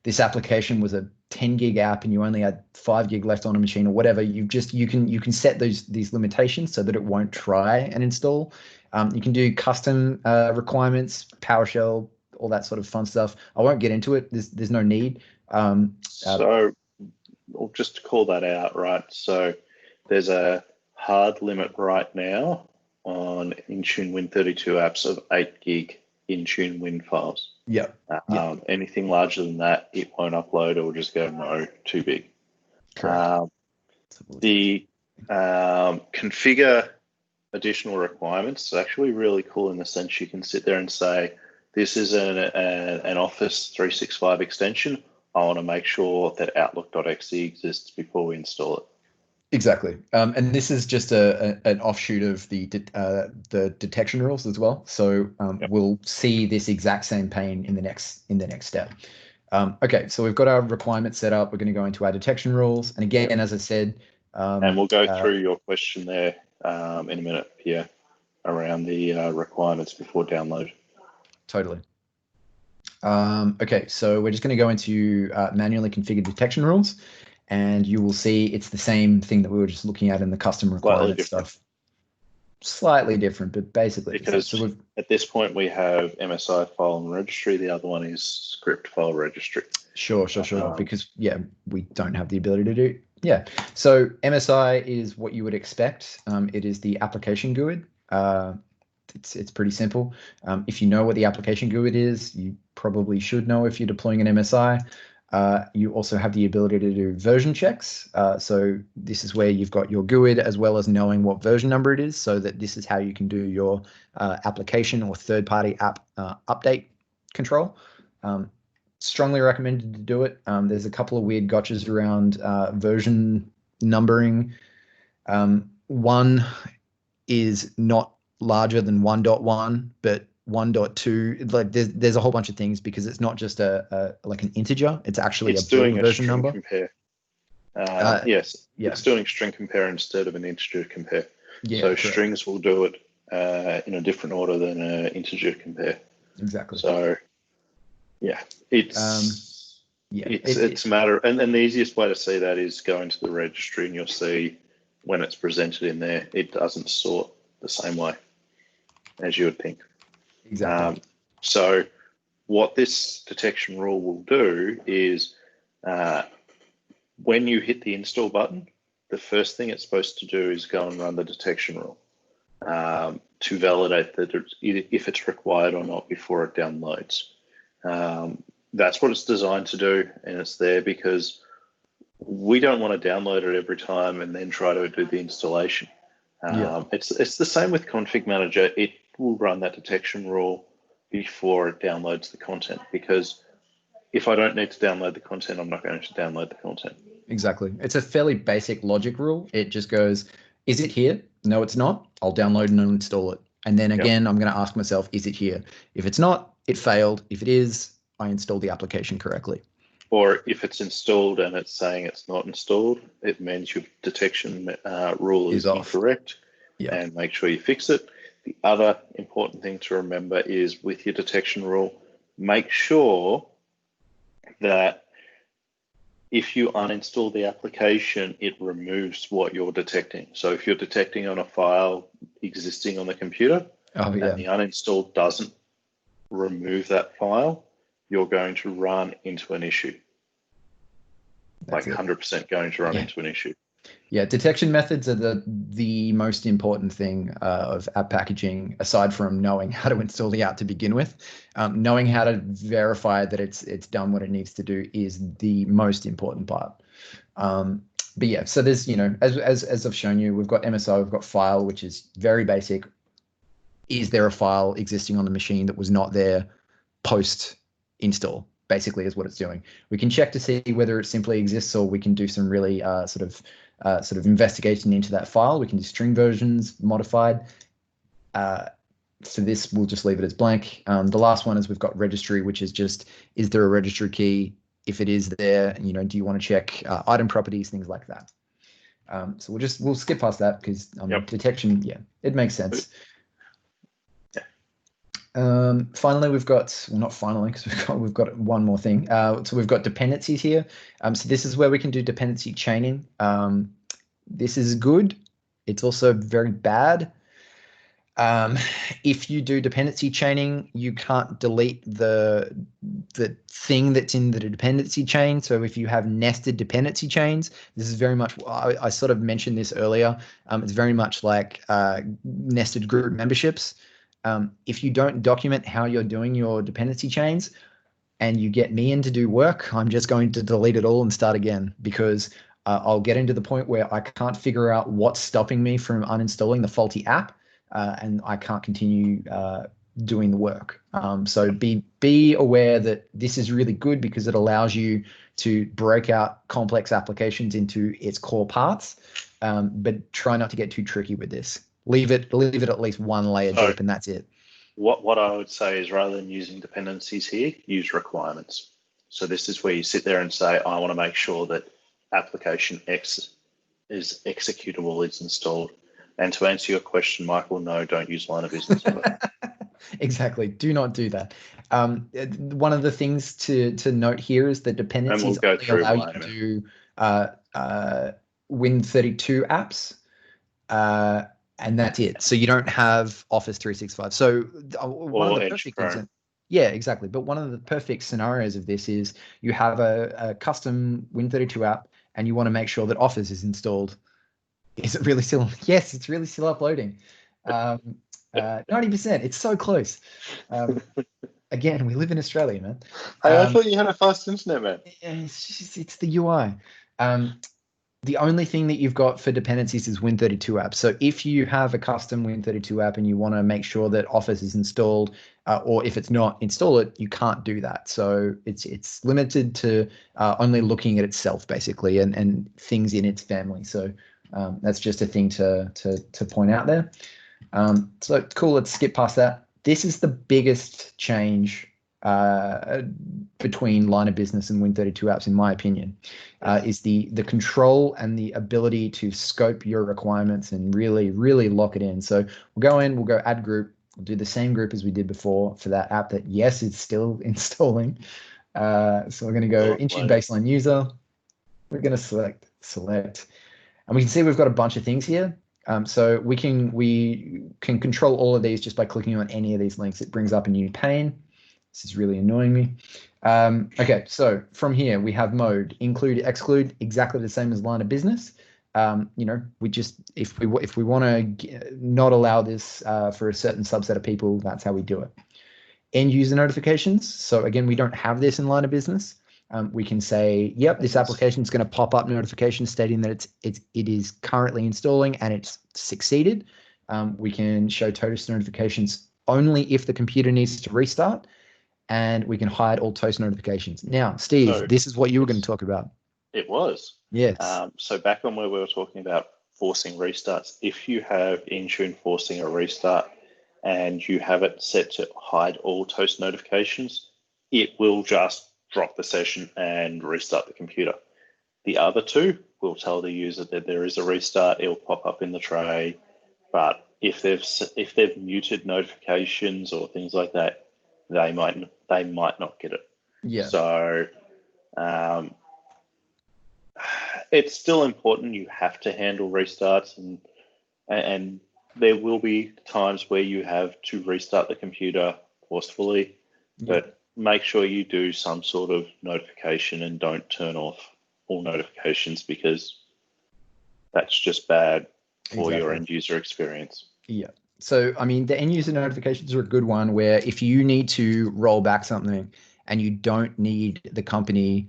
this application was a 10 gig app and you only had 5 gig left on a machine or whatever. You can set these limitations so that it won't try and install. You can do custom requirements, PowerShell, all that sort of fun stuff. I won't get into it. There's no need. So just to call that out, right? So there's a hard limit right now on Intune Win32 apps of 8 gig Intune Win files. Yeah. Anything larger than that, it won't upload. It will just go, no, too big. The configure additional requirements is actually really cool in the sense you can sit there and say, this is an Office 365 extension. I want to make sure that Outlook.exe exists before we install it. Exactly. And this is just an offshoot of the detection rules as well. So we'll see this exact same pane in the next step. Okay, so we've got our requirements set up. We're going to go into our detection rules. And again, as I said, and we'll go through your question there in a minute, Pierre, around the requirements before download. Totally. Okay, so we're just going to go into manually configured detection rules, and you will see it's the same thing that we were just looking at in the custom requirement stuff. Slightly different, but basically. Because at this point we have MSI file and registry. The other one is script file registry. Sure. Because we don't have the ability to do. Yeah. So MSI is what you would expect. It is the application GUID. It's pretty simple. If you know what the application GUID is, you probably should know if you're deploying an MSI. You also have the ability to do version checks. So this is where you've got your GUID as well as knowing what version number it is, so that this is how you can do your application or third-party app update control. strongly recommended to do it. There's a couple of weird gotchas around version numbering. One is not larger than 1.1, but 1.2. Like there's a whole bunch of things because it's not just like an integer. It's actually It's a doing a version string number. compare. Yeah. It's doing string compare instead of an integer compare. Yeah, so correct. strings will do it in a different order than an integer compare. Exactly. So yeah, it's a matter, and the easiest way to see that is go into the registry and you'll see when it's presented in there, it doesn't sort the same way as you would think. Exactly. So what this detection rule will do is when you hit the install button, the first thing it's supposed to do is go and run the detection rule to validate that if it's required or not before it downloads. That's what it's designed to do, and it's there because we don't want to download it every time and then try to do the installation. It's the same with Config Manager. It will run that detection rule before it downloads the content, because if I don't need to download the content, I'm not going to download the content. Exactly. It's a fairly basic logic rule. It just goes, is it here? No, it's not. I'll download and install it. And then again, I'm going to ask myself, is it here? If it's not, it failed. If it is, I installed the application correctly. Or if it's installed and it's saying it's not installed, it means your detection rule is incorrect. And make sure you fix it. The other important thing to remember is with your detection rule, make sure that if you uninstall the application, it removes what you're detecting. So if you're detecting on a file existing on the computer and the uninstall doesn't remove that file, you're going to run into an issue. That's 100% going to run into an issue. Yeah, detection methods are the most important thing of app packaging, aside from knowing how to install the app to begin with. Knowing how to verify that it's done what it needs to do is the most important part. But yeah, so there's, as I've shown you, we've got MSO, we've got file, which is very basic. Is there a file existing on the machine that was not there post install? Basically is what it's doing. We can check to see whether it simply exists, or we can do some really sort of investigation into that file. We can do string versions, modified. For this, we'll just leave it as blank. The last one is we've got registry, which is just, is there a registry key? If it is there, do you want to check item properties, things like that. So we'll skip past that because detection, it makes sense. Finally, we've got, well, not finally, because we've got one more thing. So we've got dependencies here. So this is where we can do dependency chaining. This is good. It's also very bad. If you do dependency chaining, you can't delete the thing that's in the dependency chain. So if you have nested dependency chains, this is very much, I sort of mentioned this earlier. It's very much like nested group memberships. If you don't document how you're doing your dependency chains and you get me in to do work, I'm just going to delete it all and start again, because I'll get into the point where I can't figure out what's stopping me from uninstalling the faulty app, and I can't continue doing the work. So be aware that this is really good because it allows you to break out complex applications into its core parts, but try not to get too tricky with this. Leave it at least one layer deep, and that's it. What I would say is, rather than using dependencies here, use requirements. So this is where you sit there and say, I want to make sure that application X is executable, is installed. And to answer your question, Michael, no, don't use line of business. Exactly. Do not do that. One of the things to note here is that dependencies only allow you to do Win32 apps. And that's it. So you don't have Office 365. So one of the perfect examples. Yeah, exactly. But one of the perfect scenarios of this is you have a custom Win32 app and you want to make sure that Office is installed. Is it really still? Yes, it's really still uploading. 90%. It's so close. Again, we live in Australia, man. I thought you had a fast internet, man. It's the UI. The only thing that you've got for dependencies is Win32 apps. So if you have a custom Win32 app and you want to make sure that Office is installed or if it's not, install it. You can't do that. So it's limited to only looking at itself basically, and things in its family. So that's just a thing to point out there. So cool. Let's skip past that. This is the biggest change between line of business and Win32 apps, in my opinion, is the control and the ability to scope your requirements and really, really lock it in. So we'll go in, we'll go add group, we'll do the same group as we did before for that app that, yes, is still installing. So we're going to go Intune baseline user. We're going to select, and we can see we've got a bunch of things here. So we can control all of these just by clicking on any of these links. It brings up a new pane. This is really annoying me. Okay, so from here we have mode, include, exclude, exactly the same as line of business. We just, if we want to not allow this for a certain subset of people, that's how we do it. End user notifications. So again, we don't have this in line of business. We can say, yep, this application is going to pop up notifications stating that it is currently installing and it's succeeded. We can show toast notifications only if the computer needs to restart, and we can hide all toast notifications. Now, Steve, this is what you were going to talk about. It was. Yes. So back on where we were talking about forcing restarts, if you have Intune forcing a restart and you have it set to hide all toast notifications, it will just drop the session and restart the computer. The other two will tell the user that there is a restart. It will pop up in the tray. But if they've muted notifications or things like that, they might not get it. Yeah. So it's still important. You have to handle restarts, and there will be times where you have to restart the computer forcefully, but make sure you do some sort of notification and don't turn off all notifications, because that's just bad for your end user experience. Yeah. So, I mean, the end user notifications are a good one, where if you need to roll back something and you don't need the company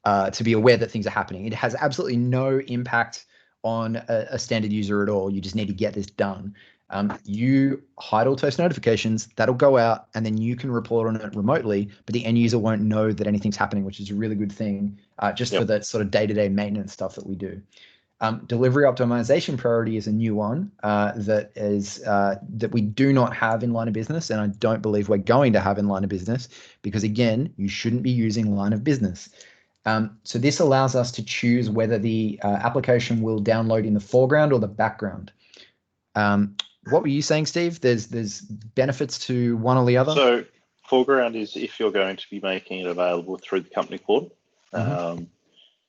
to be aware that things are happening, it has absolutely no impact on a standard user at all. You just need to get this done. You hide all toast notifications, that'll go out, and then you can report on it remotely, but the end user won't know that anything's happening, which is a really good thing just for that sort of day-to-day maintenance stuff that we do. Delivery optimization priority is a new one that we do not have in line of business, and I don't believe we're going to have in line of business, because again, you shouldn't be using line of business. So this allows us to choose whether the application will download in the foreground or the background. What were you saying, Steve? There's benefits to one or the other? So foreground is if you're going to be making it available through the company portal.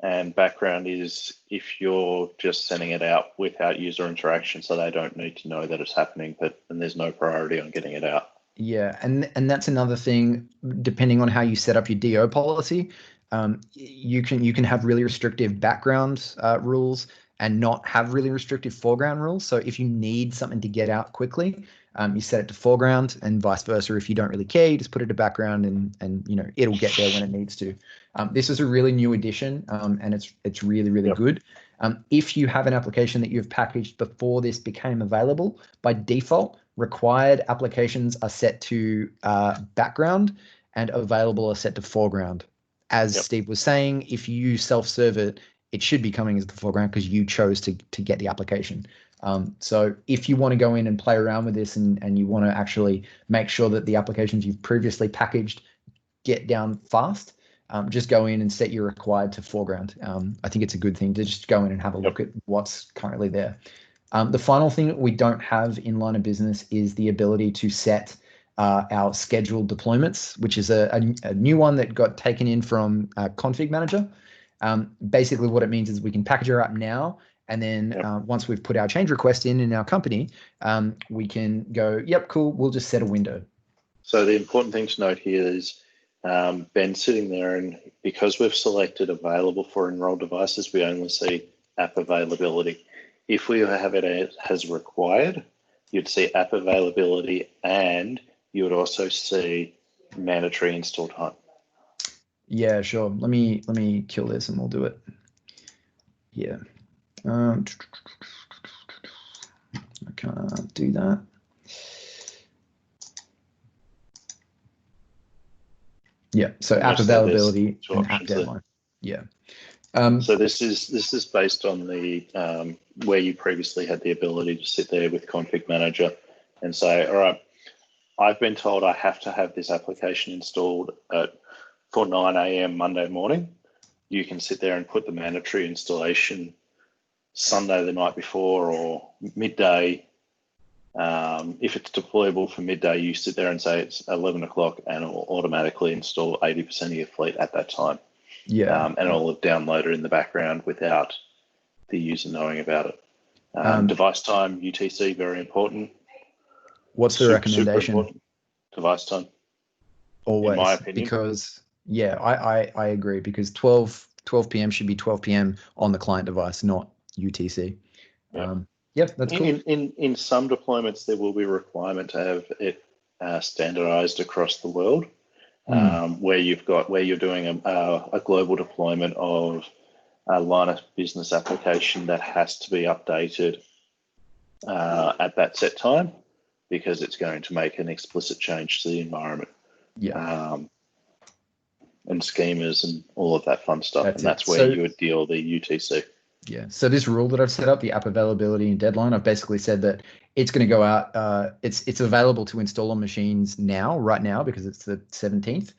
And background is if you're just sending it out without user interaction, so they don't need to know that it's happening, and there's no priority on getting it out. Yeah, and that's another thing. Depending on how you set up your DO policy, you can have really restrictive background rules and not have really restrictive foreground rules. So if you need something to get out quickly, you set it to foreground, and vice versa. If you don't really care, you just put it to background, and it'll get there when it needs to. This is a really new addition, and it's really, really good. If you have an application that you've packaged before this became available, by default, required applications are set to background and available are set to foreground. As Steve was saying, if you self-serve it, it should be coming as the foreground because you chose to get the application. So if you want to go in and play around with this and you want to actually make sure that the applications you've previously packaged get down fast, just go in and set your required to foreground. I think it's a good thing to just go in and have a look at what's currently there. The final thing that we don't have in line of business is the ability to set our scheduled deployments, which is a new one that got taken in from Config Manager. Basically what it means is we can package our app now, and then once we've put our change request in our company, we can go, yep, cool, we'll just set a window. So the important thing to note here is Ben's sitting there, and because we've selected available for enrolled devices, we only see app availability. If we have it as required, you'd see app availability, and you would also see mandatory install time. Yeah, sure. Let me kill this and we'll do it. Yeah. I can't do that. Yeah. So app Obviously, there's availability two and app options there. deadline. Yeah. So this is based on the where you previously had the ability to sit there with Config Manager and say, all right, I've been told I have to have this application installed for 9 a.m. Monday morning. You can sit there and put the mandatory installation Sunday the night before or midday. If it's deployable for midday, you sit there and say it's 11 o'clock and it will automatically install 80% of your fleet at that time. Yeah. And it'll have downloaded in the background without the user knowing about it. Device time, UTC, very important. What's the recommendation? Super important. Device time. Always, in my opinion. because I agree, because 12 p.m. should be 12 p.m. on the client device, not UTC. Yeah. That's cool. In some deployments, there will be a requirement to have it standardized across the world, where you're doing a global deployment of a line of business application that has to be updated at that set time, because it's going to make an explicit change to the environment. And schemas and all of that fun stuff. That's where you would deal the UTC. Yeah. So this rule that I've set up, the app availability and deadline, I've basically said that it's going to go out. It's available to install on machines right now, because it's the 17th.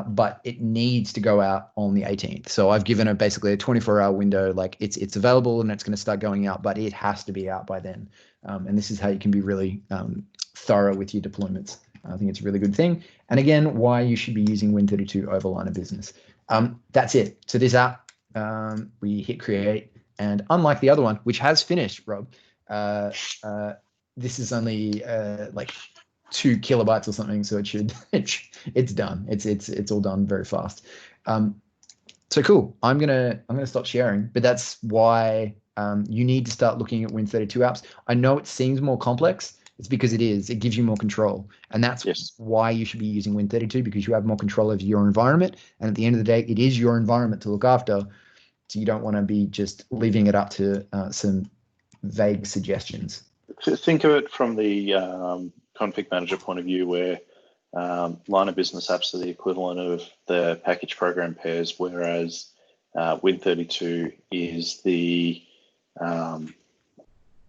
But it needs to go out on the 18th. So I've given it basically a 24-hour window. Like it's available and it's going to start going out, but it has to be out by then. And this is how you can be really thorough with your deployments. I think it's a really good thing. And again, why you should be using Win32 over line of business. That's it. So this app, we hit create, and unlike the other one, which has finished, Rob, this is only like 2 kilobytes or something. So it's done. It's all done very fast. So cool. I'm gonna stop sharing, but that's why you need to start looking at Win32 apps. I know it seems more complex. It's because it is. It gives you more control. And that's why you should be using Win32, because you have more control over your environment. And at the end of the day, it is your environment to look after. So you don't want to be just leaving it up to some vague suggestions. Think of it from the config manager point of view, where line of business apps are the equivalent of the package program pairs, whereas Win32 is the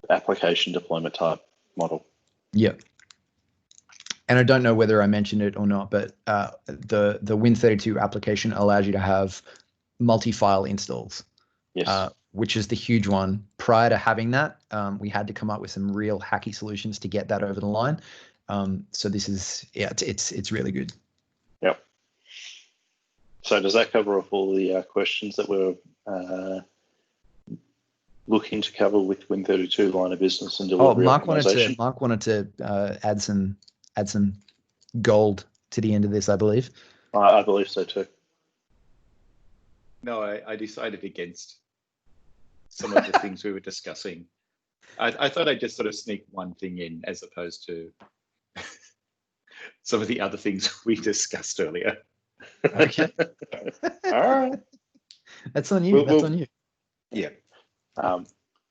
application deployment type model. Yep. And I don't know whether I mentioned it or not, but the Win32 application allows you to have multi-file installs, which is the huge one. Prior to having that, we had to come up with some real hacky solutions to get that over the line. So this is, it's really good. Yep. So does that cover off all the questions that we're looking to cover with Win32 line of business and delivery optimization? Mark wanted to add some gold to the end of this, I believe. I believe so too. No, I decided against some of the things we were discussing. I thought I'd just sort of sneak one thing in as opposed to some of the other things we discussed earlier. Okay. All right. That's on you. That's on you. Yeah.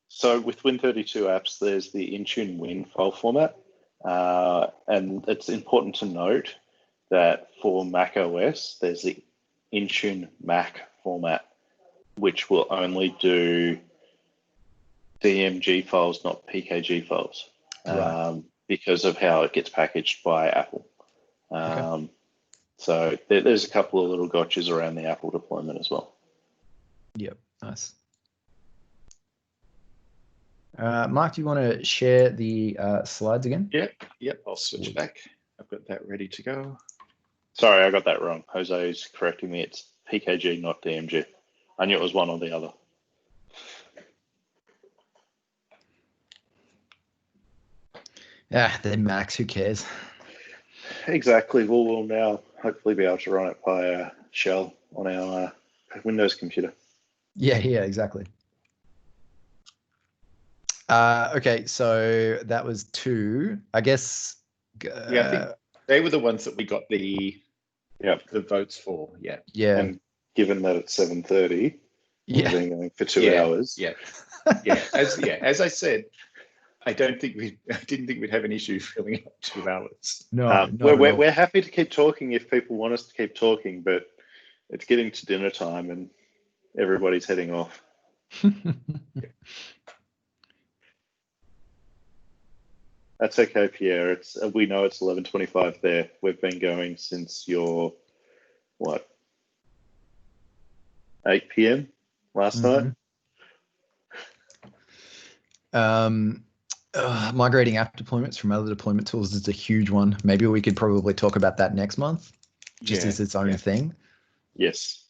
So with Win32 apps, there's the Intune Win file format. And it's important to note that for Mac OS, there's the Intune Mac format, which will only do DMG files, not PKG files, because of how it gets packaged by Apple. So there's a couple of little gotchas around the Apple deployment as well. Yep, nice. Mark, do you want to share the slides again? Yep, I'll switch back. I've got that ready to go. Sorry, I got that wrong. Jose is correcting me. It's PKG, not DMG. I knew it was one or the other. Yeah, they're Macs. Who cares? Exactly. We'll now hopefully be able to run it by a shell on our Windows computer. Yeah, exactly. Okay, so that was 2. I guess. I think they were the ones that we got the votes for. Yeah. And given that it's 7:30, we've been going for 2 hours. As I said, I didn't think we'd have an issue filling up 2 hours. No, we're happy to keep talking if people want us to keep talking, but it's getting to dinner time and everybody's heading off. That's okay, Pierre. We know it's 11:25 there. We've been going since your 8 p.m. last night. Migrating app deployments from other deployment tools is a huge one. Maybe we could probably talk about that next month, just as its own thing. Yes.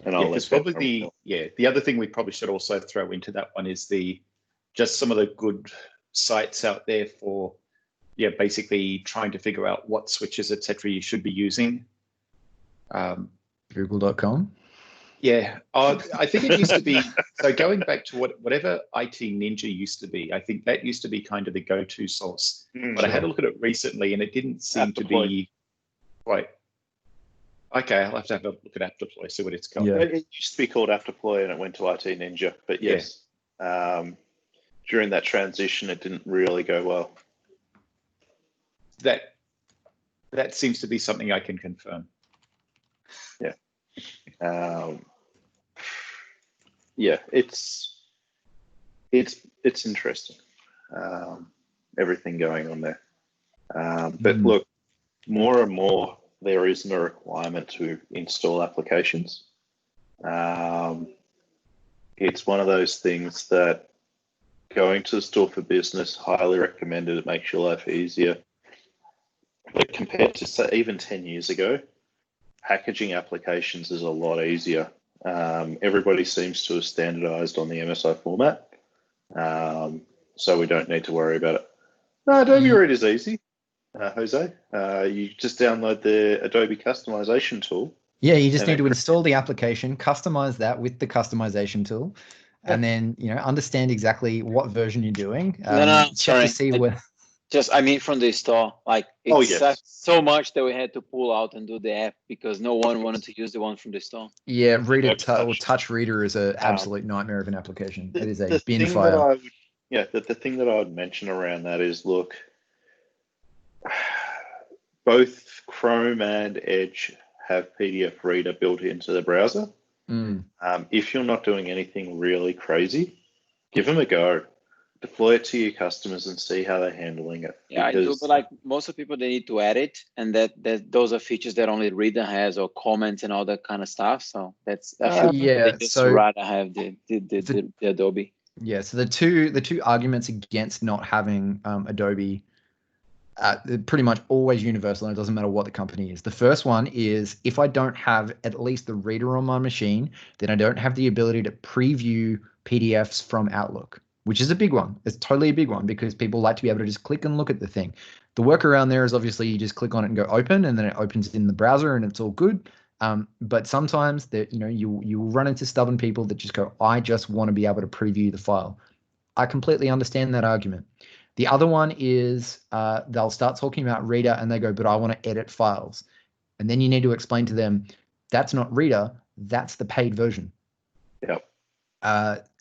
And because probably the other thing we probably should also throw into that one is just some of the good sites out there for basically trying to figure out what switches, etc., you should be using. Google.com. Yeah, I think it used to be. So going back to whatever IT Ninja used to be, I think that used to be kind of the go-to source. But I had a look at it recently, and it didn't seem to be quite. Okay, I'll have a look at App Deploy, see what it's called. Yeah. It used to be called App Deploy, and it went to IT Ninja. But yes, during that transition, it didn't really go well. That seems to be something I can confirm. Yeah. It's interesting. Everything going on there. But look, more and more there isn't a requirement to install applications. It's one of those things that going to the store for business, highly recommended. It makes your life easier. But compared to say, even 10 years ago, packaging applications is a lot easier. Everybody seems to have standardized on the MSI format, so we don't need to worry about it. No, Adobe Reader is easy, Jose. You just download the Adobe customization tool. Yeah, you just need to install the application, customize that with the customization tool, and then understand exactly what version you're doing. Sorry. To see where. I mean from the store, like it's so much that we had to pull out and do the app because no one wanted to use the one from the store. Yeah, Touch Reader is an absolute nightmare of an application. It is a bin file. The thing that I would mention around that is, look, both Chrome and Edge have PDF Reader built into the browser. If you're not doing anything really crazy, give them a go. Deploy it to your customers and see how they're handling it. Yeah, I do, but like most of the people, they need to edit, and that those are features that only Reader has, or comments and all that kind of stuff. So that's they just rather have the Adobe. Yeah, so the two arguments against not having Adobe, they're pretty much always universal, and it doesn't matter what the company is. The first one is, if I don't have at least the Reader on my machine, then I don't have the ability to preview PDFs from Outlook, which is a big one. It's totally a big one because people like to be able to just click and look at the thing. The workaround there is obviously you just click on it and go open, and then it opens in the browser and it's all good. But sometimes that you will run into stubborn people that just go, I just want to be able to preview the file. I completely understand that argument. The other one is they'll start talking about Reader and they go, but I want to edit files. And then you need to explain to them, that's not Reader, that's the paid version. Yep.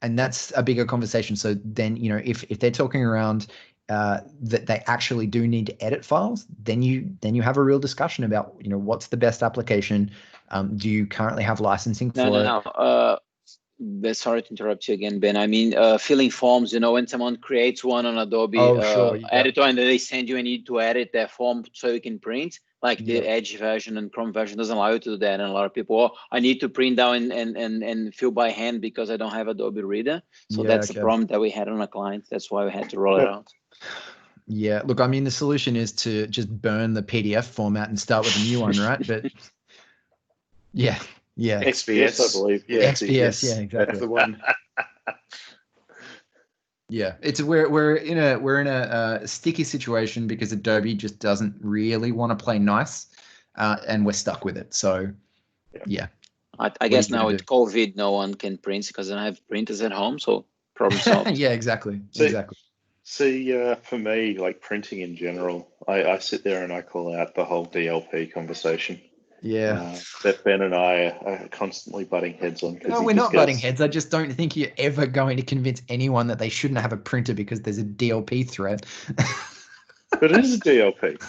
And that's a bigger conversation. So then, if they're talking around that they actually do need to edit files, then you have a real discussion about, what's the best application? Do you currently have licensing for it? No. Sorry to interrupt you again, Ben. I mean, filling forms, when someone creates one on Adobe editor and then they send you and you need to edit their form so you can print, like the Edge version and Chrome version doesn't allow you to do that. And a lot of people, I need to print down and fill by hand because I don't have Adobe Reader. So that's the problem that we had on a client. That's why we had to roll it out. Yeah, look, I mean, the solution is to just burn the PDF format and start with a new one, right? But yeah. XPS, I believe. Yeah, XPS, yeah, exactly. That's the one. Yeah, we're in a sticky situation because Adobe just doesn't really want to play nice, and we're stuck with it. So, yeah. I guess now with COVID, no one can print because I don't have printers at home, so problem solved. Yeah, exactly. See, for me, like printing in general, I sit there and I call out the whole DLP conversation. Yeah. That Ben and I are constantly butting heads on. No, we're not butting heads. I just don't think you're ever going to convince anyone that they shouldn't have a printer because there's a DLP threat. But it is a DLP.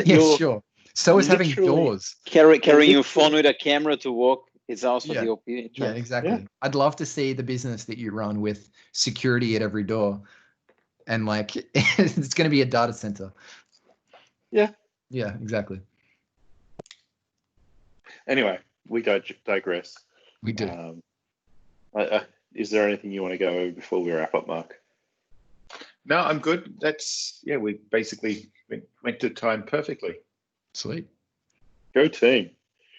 Yeah, sure. So is having doors. Carrying your phone with a camera to work is also DLP. Yeah, exactly. Yeah. I'd love to see the business that you run with security at every door. And like, it's going to be a data center. Yeah. Yeah, exactly. Anyway, we digress. We do. Is there anything you want to go over before we wrap up, Mark? No, I'm good. We basically went to time perfectly. Sweet. Go team.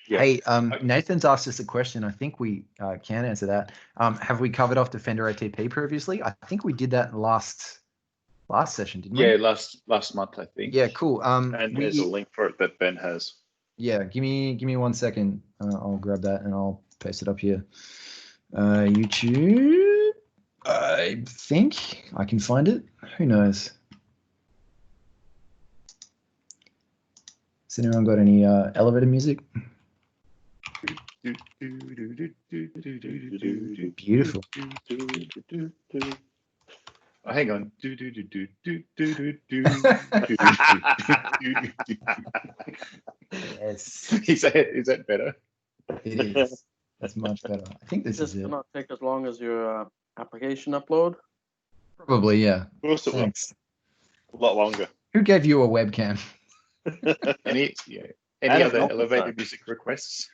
Yeah. Hey, Nathan's asked us a question. I think we can answer that. Have we covered off Defender OTP previously? I think we did that last session, didn't we? Yeah, last month, I think. Yeah, cool. And there's a link for it that Ben has. Yeah, give me 1 second. I'll grab that and I'll paste it up here. YouTube. I think I can find it. Who knows? Has anyone got any elevator music? Beautiful. Oh, hang on. Yes. Is that better? It is. That's much better. I think this is it. Not take as long as your application upload. Probably, yeah. Of course it will. Thanks. A lot longer. Who gave you a webcam? Any other elevator music requests?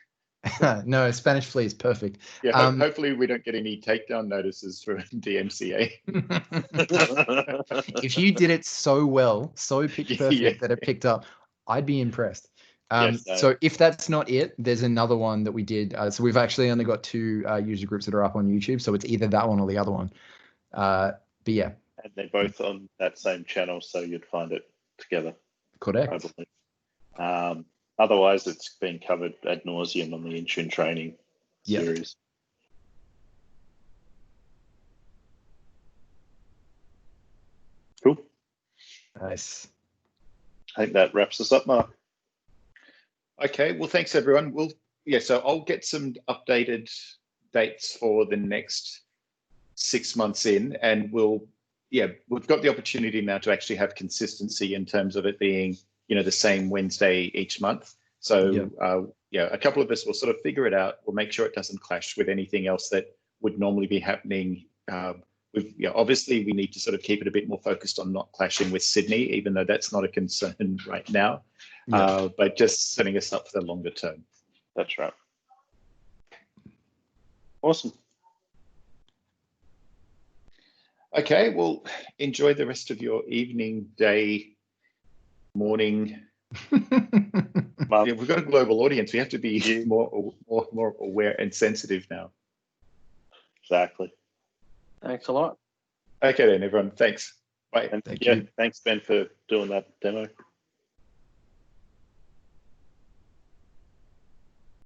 No, Spanish Flea is perfect. Yeah, hopefully we don't get any takedown notices from DMCA. If you did it so well, so pitch perfect that it picked up, I'd be impressed. So if that's not it, there's another one that we did. So we've actually only got 2 user groups that are up on YouTube. So it's either that one or the other one. But yeah. And they're both on that same channel, so you'd find it together. Correct. Otherwise, it's been covered ad nauseum on the Intune training series. Cool. Nice. I think that wraps us up, Mark. Okay, well, thanks everyone. So I'll get some updated dates for the next 6 months in, and we've got the opportunity now to actually have consistency in terms of it being, the same Wednesday each month. So a couple of us will sort of figure it out. We'll make sure it doesn't clash with anything else that would normally be happening. Obviously we need to sort of keep it a bit more focused on not clashing with Sydney, even though that's not a concern right now. But just setting us up for the longer term. That's right. Awesome. Okay, well, enjoy the rest of your evening, day, morning. We've got a global audience. We have to be more aware and sensitive now. Exactly. Thanks a lot. Okay then, everyone. Thanks. Bye. And thanks, Ben, for doing that demo.